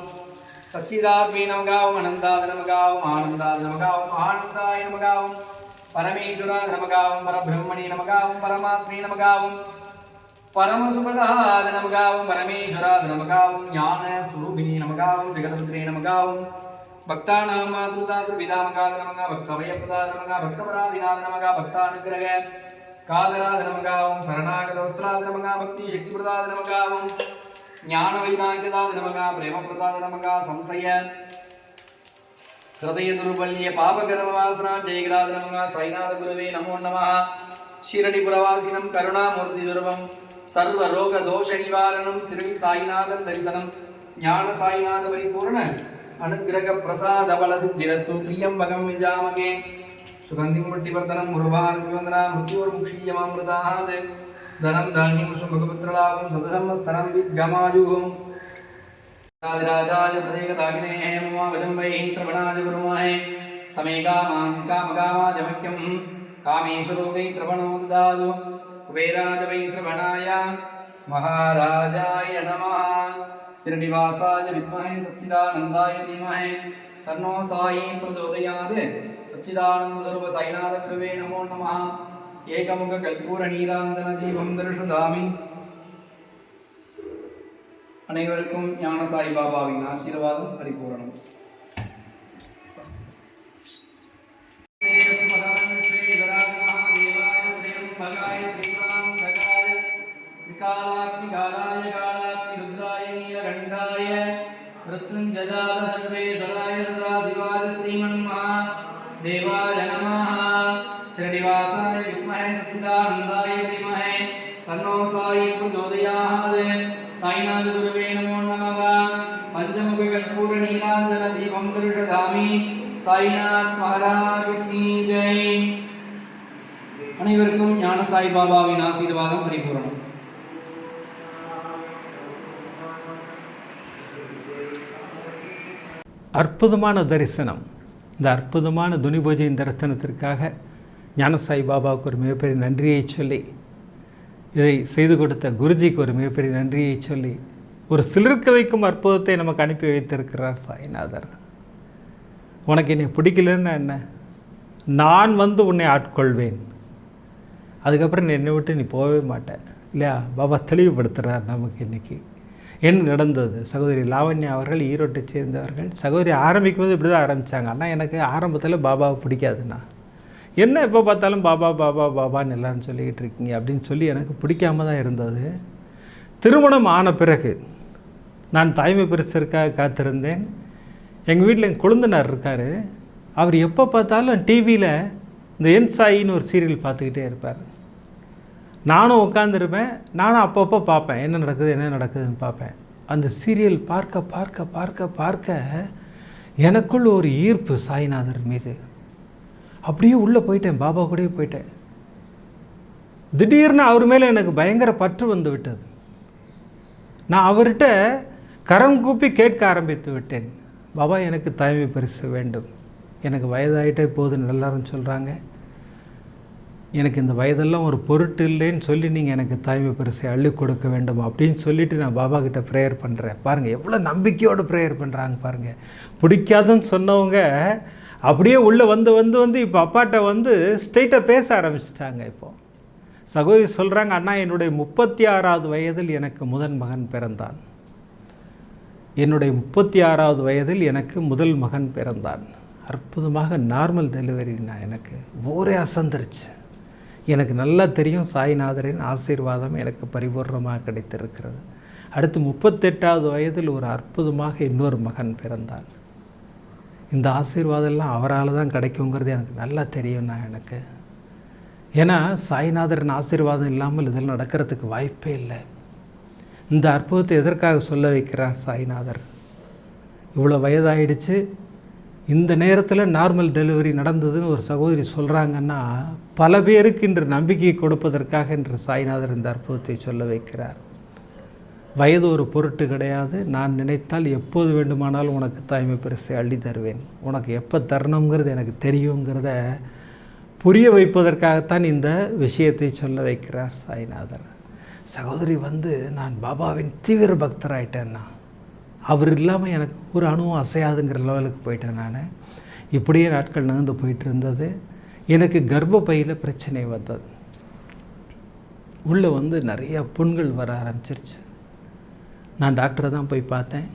सच्चिदात्मे नमगावं अनन्तादनमगावं आनन्दादनमगावं आनन्दाय नमगावं परमेश्वरादनमगावं परब्रह्मणे नमगावं परमात्मे नमगावं परमसुखदादनमगावं परमेश्वरादनमगावं ज्ञानस्वरूपिणी नमगावं जगदपुत्रे नमगावं भक्तानां मातृदातृपितामगादनमगा भक्तभयप्रदादनमगा भक्तपराधिनादनमगा भक्तानुग्रह कादरादनमगावं शरणागतवस्त्रादनमगा भक्तिशक्तिप्रदादनमगावं ज्ञानवैराग्यदादनमगा प्रेमप्रदादनमगा संशय हृदयदुर्बल्य पापकर्मवासना जयगरादनमगा साईनाथगुरवे नमो नमः शिरडिपुरवासिनं करुणामूर्तिस्वरूपं सर्वरोगदोषनिवारणं शिरडि साईनाथं दर्शनं ज्ञानसाईनाथपरिपूर्ण अनुग्रहप्रसादबलसिद्धिरस्तु त्र्यम्बकं यजामहे सुगन्धिं पुट्टिवर्धनं मुरुभार्विवन्दना मृत्युर्मुक्षीयमामृतात् धनं धान्यं शुभगपुत्रलाभं सतसंवत्सरं विद्गमायुः राजराजाय प्रदेकदाग्नेः ममावजम्बैः श्रवणाय गुरुमहे समे कामां कामकामाय मह्यं कामेश्वरो वै श्रवणो ददातु कुबेराज वै श्रवणाय महाराजाय नमः शिरडिवासाय विद्महे सच्चिदानन्दाय धीमहि तन्नो साई प्रचोदयात् सच्चिदानन्दस्वरूप साईनाथगुरुवे नमो नमः ஏகமுகல்பூரநீராஞ்சனதீபம் தரிசதாமி. அனைவருக்கும் ஞான சாய் பாபாவின் ஆசீர்வாதம் பரிபூரணம். देवाय नमः श्रीनिवासाय विद्महे सच्चिदानन्दाय धीमहि तन्नो साई प्रचोदयात् साईनाथ गुरुवे नमो नमः पंचमुख कर्पूर नीलांजन दीपं दर्शयामि. साईनाथ महाराज की जय. அனைவருக்கும் ஞான சாய் பாபாவின் ஆசீர்வாதம் பரிபூரணம். அற்புதமான தரிசனம். இந்த அற்புதமான துனிபூஜையின் தரிசனத்திற்காக ஞானசாய் பாபாவுக்கு ஒரு மிகப்பெரிய நன்றியை சொல்லி, இதை செய்து கொடுத்த குருஜிக்கு ஒரு மிகப்பெரிய நன்றியை சொல்லி, ஒரு சிலிர்க்க வைக்கும் அற்புதத்தை நமக்கு அனுப்பி வைத்திருக்கிறார் சாய்நாதர். உனக்கு என்னை பிடிக்கலன்னா என்ன, நான் வந்து உன்னை ஆட்கொள்வேன், அதுக்கப்புறம் என்னை விட்டு நீ போகவே மாட்டேன் இல்லையா? பாபா தெளிவுபடுத்துகிறார் நமக்கு இன்றைக்கி. என்ன நடந்தது? சகோதரி லாவண்யா அவர்கள் ஈரோட்டை சேர்ந்தவர்கள். சகோதரி ஆரம்பிக்கும் போது இப்படி தான் ஆரம்பித்தாங்க. ஆனால் எனக்கு ஆரம்பத்தில் பாபாவை பிடிக்காதுண்ணா, என்ன எப்போ பார்த்தாலும் பாபா பாபா பாபான்னு எல்லோரும் சொல்லிக்கிட்டு இருக்கீங்க அப்படின்னு சொல்லி எனக்கு பிடிக்காம தான் இருந்தது. திருமணம் ஆன பிறகு நான் தாய்மை பரிசிற்காக காத்திருந்தேன். எங்கள் வீட்டில் என் கொழுந்தனார் இருக்கார். அவர் எப்போ பார்த்தாலும் டிவியில் இந்த என் சாயின்னு ஒரு சீரியல் பார்த்துக்கிட்டே இருப்பார். நானும் உட்காந்துருப்பேன். நானும் அப்பப்போ பார்ப்பேன், என்ன நடக்குதுன்னு பார்ப்பேன். அந்த சீரியல் பார்க்க பார்க்க பார்க்க பார்க்க எனக்குள்ள ஒரு ஈர்ப்பு சாய்நாதர் மீது. அப்படியே உள்ளே போயிட்டேன், பாபா கூடயே போயிட்டேன். திடீர்னு அவர் மேலே எனக்கு பயங்கர பற்று வந்து விட்டது. நான் அவர்கிட்ட கரம் கூப்பி கேட்க ஆரம்பித்து விட்டேன், பாபா எனக்கு தாய்மை பரிசு வேண்டும், எனக்கு வயதாகிட்டே போகுதுன்னு எல்லாரும் சொல்கிறாங்க, எனக்கு இந்த வயதெல்லாம் ஒரு பொருட்டு இல்லைன்னு சொல்லி நீங்கள் எனக்கு தாய்மை பரிசை அள்ளி கொடுக்க வேண்டும் அப்படின்னு சொல்லிவிட்டு நான் பாபா கிட்ட ப்ரேயர் பண்ணுறேன். பாருங்கள் எவ்வளோ நம்பிக்கையோடு ப்ரேயர் பண்ணுறாங்க பாருங்கள். பிடிக்காதுன்னு சொன்னவங்க அப்படியே உள்ளே வந்து இப்போ அப்பாட்ட வந்து ஸ்ட்ரெயிட்டாக பேச ஆரம்பிச்சிட்டாங்க. இப்போது சகோதரி சொல்கிறாங்க, அண்ணா என்னுடைய 36வது வயதில் எனக்கு முதல் மகன் பிறந்தான், என்னுடைய 36வது வயதில் எனக்கு முதல் மகன் பிறந்தான். அற்புதமாக நார்மல் டெலிவரினா எனக்கு ஊரே அசந்துருச்சு. எனக்கு நல்லா தெரியும் சாய்நாதரின் ஆசீர்வாதம் எனக்கு பரிபூர்ணமாக கிடைத்திருக்கிறது. அடுத்து 38வது வயதில் ஒரு அற்புதமாக இன்னொரு மகன் பிறந்தான். இந்த ஆசீர்வாதம்லாம் அவரால் தான் கிடைக்குங்கிறது எனக்கு நல்லா தெரியும்னா எனக்கு. ஏன்னா சாய்நாதரின் ஆசீர்வாதம் இல்லாமல் இதெல்லாம் நடக்கிறதுக்கு வாய்ப்பே இல்லை. இந்த அற்புதத்தை எதற்காக சொல்ல வைக்கிறார் சாய்நாதர்? இவ்வளோ வயதாகிடுச்சு, இந்த நேரத்தில் நார்மல் டெலிவரி நடந்ததுன்னு ஒரு சகோதரி சொல்கிறாங்கன்னா பல பேருக்கு இன்று நம்பிக்கையை கொடுப்பதற்காக இன்று சாய்நாதர் இந்த அற்புதத்தை சொல்ல வைக்கிறார். வயது ஒரு பொருட்டு கிடையாது. நான் நினைத்தால் எப்போது வேண்டுமானாலும் உனக்கு தாய்மை பரிசை அள்ளி தருவேன், உனக்கு எப்போ தரணுங்கிறது எனக்கு தெரியுங்கிறத புரிய வைப்பதற்காகத்தான் இந்த விஷயத்தை சொல்ல வைக்கிறார் சாய்நாதர். சகோதரி வந்து நான் பாபாவின் தீவிர பக்தராயிட்டேன்னா, அவர் இல்லாமல் எனக்கு ஒரு அணுவும் அசையாதுங்கிற லெவலுக்கு போயிட்டேன் நான். இப்படியே நாட்கள் நகர்ந்து போயிட்டு இருந்தது. எனக்கு கர்ப்பப்பையில் பிரச்சனை வந்தது. உள்ளே வந்து நிறையா புண்கள் வர ஆரம்பிச்சிருச்சு. நான் டாக்டரை தான் போய் பார்த்தேன்.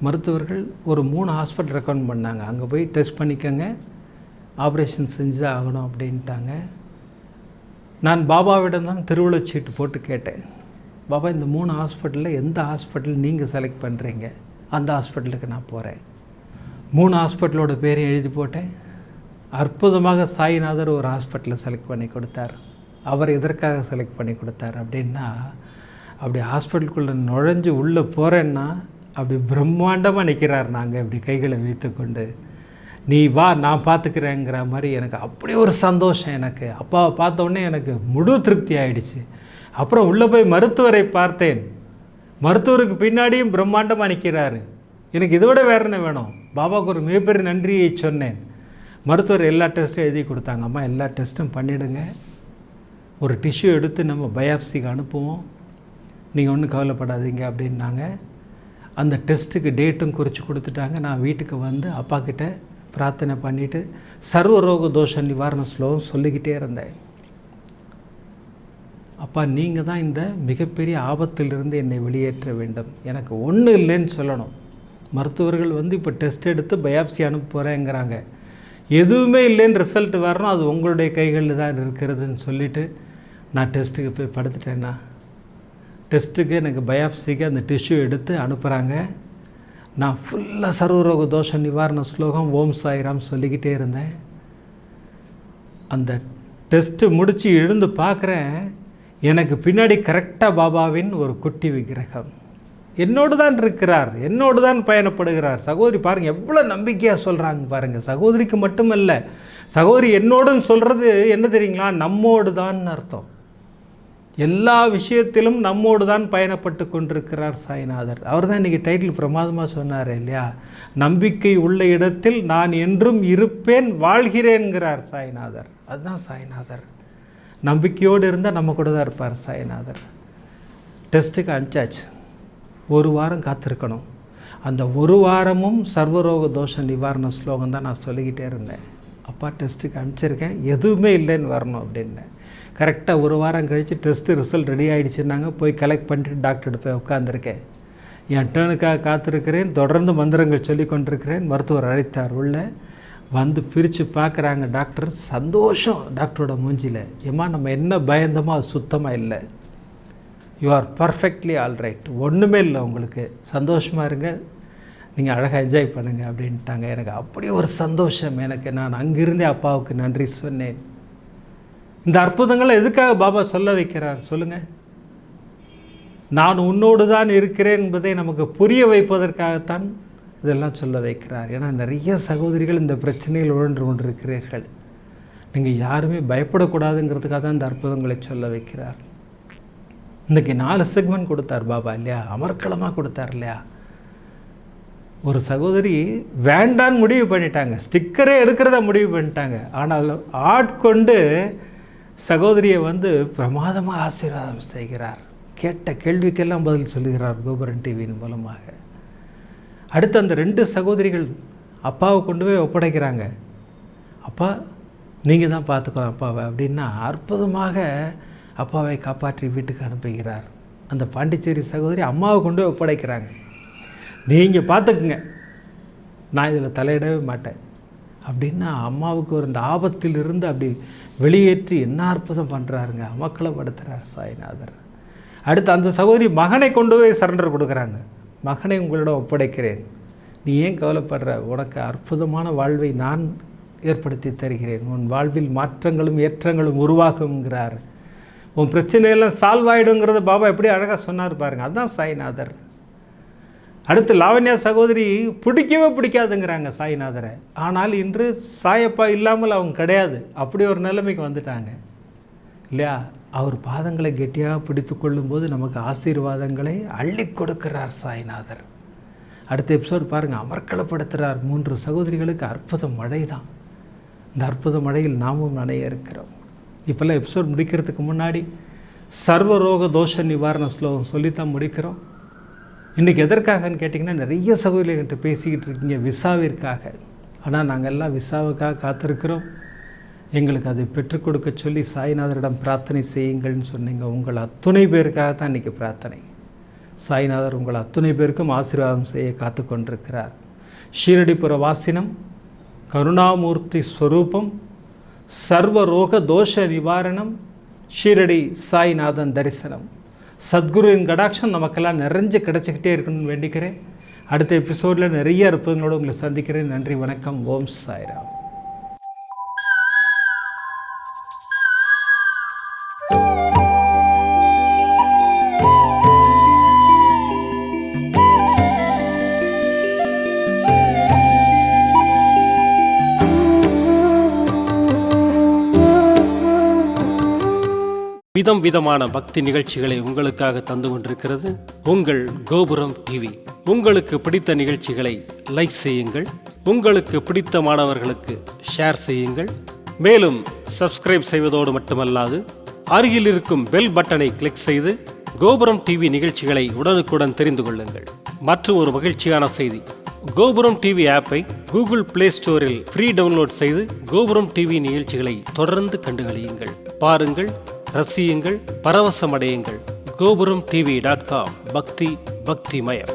மருத்துவர்கள் ஒரு 3 ஹாஸ்பிட்டல் ரெக்கமெண்ட் பண்ணாங்க, அங்கே போய் டெஸ்ட் பண்ணிக்கோங்க, ஆப்ரேஷன் செஞ்சு ஆகணும் அப்படின்ட்டாங்க. நான் பாபாவிடம் தான் திருவுளச்சீட்டு போட்டு கேட்டேன், பாபா இந்த 3 ஹாஸ்பிட்டலில் எந்த ஹாஸ்பிட்டல் நீங்கள் செலக்ட் பண்ணுறீங்க, அந்த ஹாஸ்பிட்டலுக்கு நான் போகிறேன். 3 ஹாஸ்பிட்டலோட பேரையும் எழுதி போட்டேன். அற்புதமாக சாய்நாதர் ஒரு ஹாஸ்பிட்டலை செலக்ட் பண்ணி கொடுத்தார். அவர் எதற்காக செலக்ட் பண்ணி கொடுத்தார் அப்படின்னா, அப்படி ஹாஸ்பிட்டலுக்குள்ளே நுழைஞ்சு உள்ளே போகிறேன்னா அப்படி பிரம்மாண்டமாக நிற்கிறார். நாங்கள் இப்படி கைகளை வைத்துக்கொண்டு, நீ வா நான் பார்த்துக்கிறேங்கிற மாதிரி எனக்கு அப்படி ஒரு சந்தோஷம். எனக்கு அப்பாவை பார்த்தோன்னே எனக்கு முழு திருப்தி ஆகிடுச்சு. அப்புறம் உள்ளே போய் மருத்துவரை பார்த்தேன். மருத்துவருக்கு பின்னாடியும் பிரம்மாண்டமாக நிற்கிறாரு. எனக்கு இதை விட வேறு என்ன வேணும்? பாபாவுக்கு ஒரு மிகப்பெரிய நன்றியை சொன்னேன். மருத்துவர் எல்லா டெஸ்ட்டும் எழுதி கொடுத்தாங்க. அம்மா எல்லா டெஸ்ட்டும் பண்ணிவிடுங்க, ஒரு டிஷ்யூ எடுத்து நம்ம பயாப்சிக்கு அனுப்புவோம், நீங்கள் ஒன்றும் கவலைப்படாதீங்க அப்படின்னாங்க. அந்த டெஸ்ட்டுக்கு டேட்டும் குறித்து கொடுத்துட்டாங்க. நான் வீட்டுக்கு வந்து அப்பா கிட்ட பிரார்த்தனை பண்ணிவிட்டு சர்வரோக தோஷ நிவாரண ஸ்லோகம் சொல்லிக்கிட்டே இருந்தேன். அப்பா நீங்கள் தான் இந்த மிகப்பெரிய ஆபத்திலிருந்து என்னை வெளியேற்ற வேண்டும், எனக்கு ஒன்றும் இல்லைன்னு சொல்லணும். மருத்துவர்கள் வந்து இப்போ டெஸ்ட் எடுத்து பயாப்சி அனுப்ப போகிறேங்கிறாங்க, எதுவுமே இல்லைன்னு ரிசல்ட் வரணும், அது உங்களுடைய கைகளில் தான் இருக்கிறதுன்னு சொல்லிவிட்டு நான் டெஸ்ட்டுக்கு போய் படுத்துட்டேன்னா, டெஸ்ட்டுக்கு எனக்கு பயாப்சிக்கு அந்த டிஷ்யூ எடுத்து அனுப்புகிறாங்க. நான் ஃபுல்லாக சர்வரோக தோஷ நிவாரண ஸ்லோகம் ஓம் சாய்ராம் சொல்லிக்கிட்டே இருந்தேன். அந்த டெஸ்ட்டு முடித்து எழுந்து பார்க்குறேன், எனக்கு பின்னாடி கரெக்டாக பாபாவின் ஒரு குட்டி விக்கிரகம் என்னோடு தான் இருக்கிறார், என்னோடு தான் பயணப்படுகிறார். சகோதரி பாருங்கள் எவ்வளோ நம்பிக்கையாக சொல்கிறாங்க பாருங்கள். சகோதரிக்கு மட்டுமல்ல, சகோதரி என்னோடுன்னு சொல்கிறது என்ன தெரியுங்களா, நம்மோடு தான் அர்த்தம். எல்லா விஷயத்திலும் நம்மோடு தான் பயணப்பட்டு கொண்டிருக்கிறார் சாய்நாதர். அவர் தான் இன்றைக்கி டைட்டில் பிரமாதமாக சொன்னார் இல்லையா, நம்பிக்கை உள்ள இடத்தில் நான் என்றும் இருப்பேன் வாழ்கிறேன்கிறார் சாய்நாதர். அதுதான் சாய்நாதர். நம்பிக்கையோடு இருந்தால் நம்ம கூட தான் இருப்பார் சாய்நாதர். டெஸ்ட்டுக்கு அனுப்பிச்சாச்சு, 1 வாரம் காத்திருக்கணும். அந்த 1 வாரமும் சர்வரோக தோஷ நிவாரண ஸ்லோகம் தான் நான் சொல்லிக்கிட்டே இருந்தேன். அப்பா டெஸ்ட்டுக்கு அனுப்பிச்சிருக்கேன், எதுவுமே இல்லைன்னு வரணும் அப்படின்னேன். கரெக்டாக 1 வாரம் கழித்து டெஸ்ட்டு ரிசல்ட் ரெடி ஆகிடுச்சுன்னாங்க. போய் கலெக்ட் பண்ணிட்டு டாக்டர்கிட்ட போய் உட்காந்துருக்கேன். என் டேர்னுக்காக காத்திருக்கிறேன், தொடர்ந்து மந்திரங்கள் சொல்லி கொண்டிருக்கிறேன். மருத்துவர் அழைத்தார். உள்ள வந்து பிரித்து பார்க்குறாங்க டாக்டர். சந்தோஷம் டாக்டரோட மூஞ்சியில். ஏம்மா நம்ம என்ன பயந்தமோ அது சுத்தமாக இல்லை, யூ ஆர் பர்ஃபெக்ட்லி ஆல்ரைட், ஒன்றுமே இல்லை, உங்களுக்கு சந்தோஷமாக இருங்க, நீங்கள் அழகாக என்ஜாய் பண்ணுங்கள் அப்படின்ட்டாங்க. எனக்கு அப்படி ஒரு சந்தோஷம். எனக்கு நான் அங்கிருந்தே அப்பாவுக்கு நன்றி சொன்னேன். இந்த அற்புதங்களை எதுக்காக பாபா சொல்ல வைக்கிறார் சொல்லுங்கள்? நான் உன்னோடு தான் இருக்கிறேன் என்பதை நமக்கு புரிய வைப்பதற்காகத்தான் இதெல்லாம் சொல்ல வைக்கிறார். ஏன்னா நிறைய சகோதரிகள் இந்த பிரச்சனையில் உழன்று கொண்டிருக்கிறீர்கள். நீங்கள் யாருமே பயப்படக்கூடாதுங்கிறதுக்காக தான் இந்த அற்புதங்களை சொல்ல வைக்கிறார். இன்றைக்கி 4 செக்மெண்ட் கொடுத்தார் பாபா இல்லையா, அமர்க்களமாக கொடுத்தார் இல்லையா. ஒரு சகோதரி வேண்டான்னு முடிவு பண்ணிட்டாங்க, ஸ்டிக்கரே எடுக்கிறத முடிவு பண்ணிட்டாங்க. ஆனால் ஆட்கொண்டு சகோதரியை வந்து பிரமாதமாக ஆசீர்வாதம் செய்கிறார். கேட்ட கேள்விக்கெல்லாம் பதில் சொல்லுகிறார் கோபுரம் டிவியின் மூலமாக. அடுத்து அந்த 2 சகோதரிகள் அப்பாவை கொண்டு போய் ஒப்படைக்கிறாங்க. அப்பா நீங்கள் தான் பார்த்துக்கணும் அப்பாவை அப்படின்னா அற்புதமாக அப்பாவை காப்பாற்றி வீட்டுக்கு அனுப்புகிறார். அந்த பாண்டிச்சேரி சகோதரி அம்மாவை கொண்டு போய் ஒப்படைக்கிறாங்க. நீங்கள் பார்த்துக்குங்க, நான் இதில் தலையிடவே மாட்டேன் அப்படின்னா அம்மாவுக்கு ஒரு இந்த ஆபத்திலிருந்து அப்படி வெளியேற்றி என்ன அற்புதம் பண்ணுறாருங்க, அமக்கலப்படுத்துகிறார் சாய்நாதர். அடுத்து அந்த சகோதரி மகனை கொண்டு போய் சரண்டர் கொடுக்குறாங்க. மகனை உங்களிடம் ஒப்படைக்கிறேன், நீ ஏன் கவலைப்படுற, உனக்கு அற்புதமான வாழ்வை நான் ஏற்படுத்தி தருகிறேன், உன் வாழ்வில் மாற்றங்களும் ஏற்றங்களும் உருவாகுங்கிறார். உன் பிரச்சனையெல்லாம் சால்வ் ஆகிடுங்கிறத பாபா எப்படி அழகாக சொன்னார் பாருங்கள். அதுதான் சாய்நாதர். அடுத்து லாவண்யா சகோதரி பிடிக்கவே பிடிக்காதுங்கிறாங்க சாய்நாதரை. ஆனால் இன்று சாயப்பா இல்லாமல் அவங்க கிடையாது, அப்படி ஒரு நிலைமைக்கு வந்துட்டாங்க இல்லையா. அவர் பாதங்களை கெட்டியாக பிடித்து கொள்ளும்போது நமக்கு ஆசீர்வாதங்களை அள்ளி கொடுக்கிறார் சாய்நாதர். அடுத்த எபிசோடு பாருங்கள், அமர்க்களப்படுத்துகிறார். 3 சகோதரிகளுக்கு அற்புத மழை தான். இந்த அற்புத மழையில் நாமும் நனைய இருக்கிறோம். இப்போல்லாம் எபிசோட் முடிக்கிறதுக்கு முன்னாடி சர்வரோக தோஷ நிவாரண ஸ்லோகம் சொல்லித்தான் முடிக்கிறோம். இன்றைக்கி எதற்காகன்னு கேட்டிங்கன்னா, நிறைய சகோதரிகிட்ட பேசிக்கிட்டு இருக்கீங்க விசாவிற்காக. ஆனால் நாங்கள் எல்லாம் விசாவுக்காக காத்திருக்கிறோம். எங்களுக்கு அதை பெற்றுக் கொடுக்க சொல்லி சாய்நாதரிடம் பிரார்த்தனை செய்யுங்கள்னு சொன்னீங்க. உங்கள் அத்துணை பேருக்காக தான் இன்றைக்கி பிரார்த்தனை. சாய்நாதர் உங்கள் அத்துணை பேருக்கும் ஆசீர்வாதம் செய்ய காத்து கொண்டிருக்கிறார். ஷீரடிபுர வாசினம், கருணாமூர்த்தி ஸ்வரூபம், சர்வரோக தோஷ நிவாரணம், ஷீரடி சாய்நாதன் தரிசனம், சத்குருவின் கடாட்சம் நமக்கெல்லாம் நிறைஞ்சு கிடச்சிக்கிட்டே இருக்கணும்னு வேண்டிக்கிறேன். அடுத்த எபிசோடில் நிறைய அற்புதங்களோடு உங்களை சந்திக்கிறேன். நன்றி, வணக்கம். ஓம் சாய்ராம். விதம் விதமான பக்தி நிகழ்ச்சிகளை உங்களுக்காக தந்து கொண்டிருக்கிறது உங்கள் கோபுரம் டிவி. உங்களுக்கு பிடித்த நிகழ்ச்சிகளை லைக் செய்யுங்கள், உங்களுக்கு பிடித்த மாணவர்களுக்கு ஷேர் செய்யுங்கள். மேலும் சப்ஸ்கிரைப் செய்வதோடு மட்டுமல்லாது அருகில் இருக்கும் பெல் பட்டனை கிளிக் செய்து கோபுரம் டிவி நிகழ்ச்சிகளை உடனுக்குடன் தெரிந்து கொள்ளுங்கள். மற்றும் ஒரு மகிழ்ச்சியான செய்தி, கோபுரம் டிவி ஆப்பை கூகுள் பிளே ஸ்டோரில் ஃப்ரீ டவுன்லோட் செய்து கோபுரம் டிவி நிகழ்ச்சிகளை தொடர்ந்து கண்டுகளியுங்கள், பாருங்கள், ரசியுங்கள், பரவசமடையுங்கள். gopuramtv.com. பக்தி பக்திமயம்.